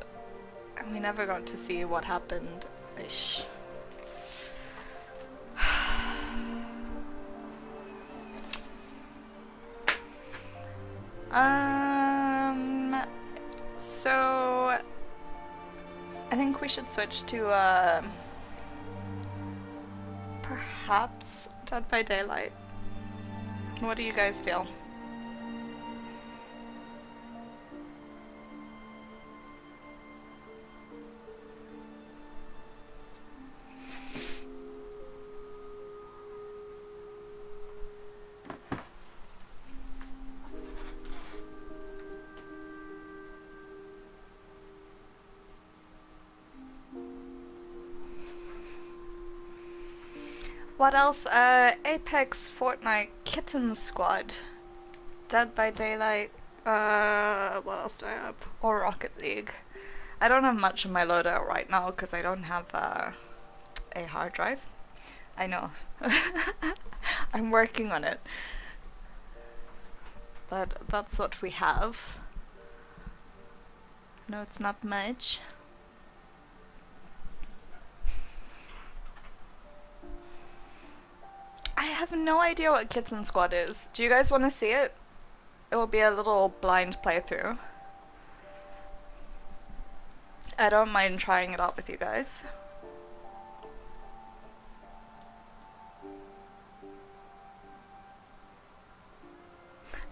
and we never got to see what happened. Ish. So I think we should switch to perhaps Dead by Daylight. What do you guys feel? What else? Apex, Fortnite, Kitten Squad, Dead by Daylight, what else do I have? Or Rocket League. I don't have much in my loadout right now because I don't have a hard drive. I know. I'm working on it. But that's what we have. No, it's not much. I have no idea what Kitten Squad is. Do you guys want to see it? It will be a little blind playthrough. I don't mind trying it out with you guys.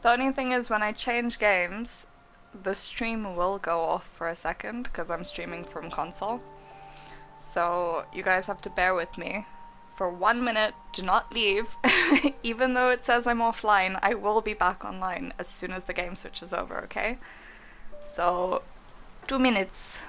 The only thing is when I change games, the stream will go off for a second because I'm streaming from console. So you guys have to bear with me. For 1 minute, do not leave. Even though it says I'm offline, I will be back online as soon as the game switches over, okay? So, 2 minutes.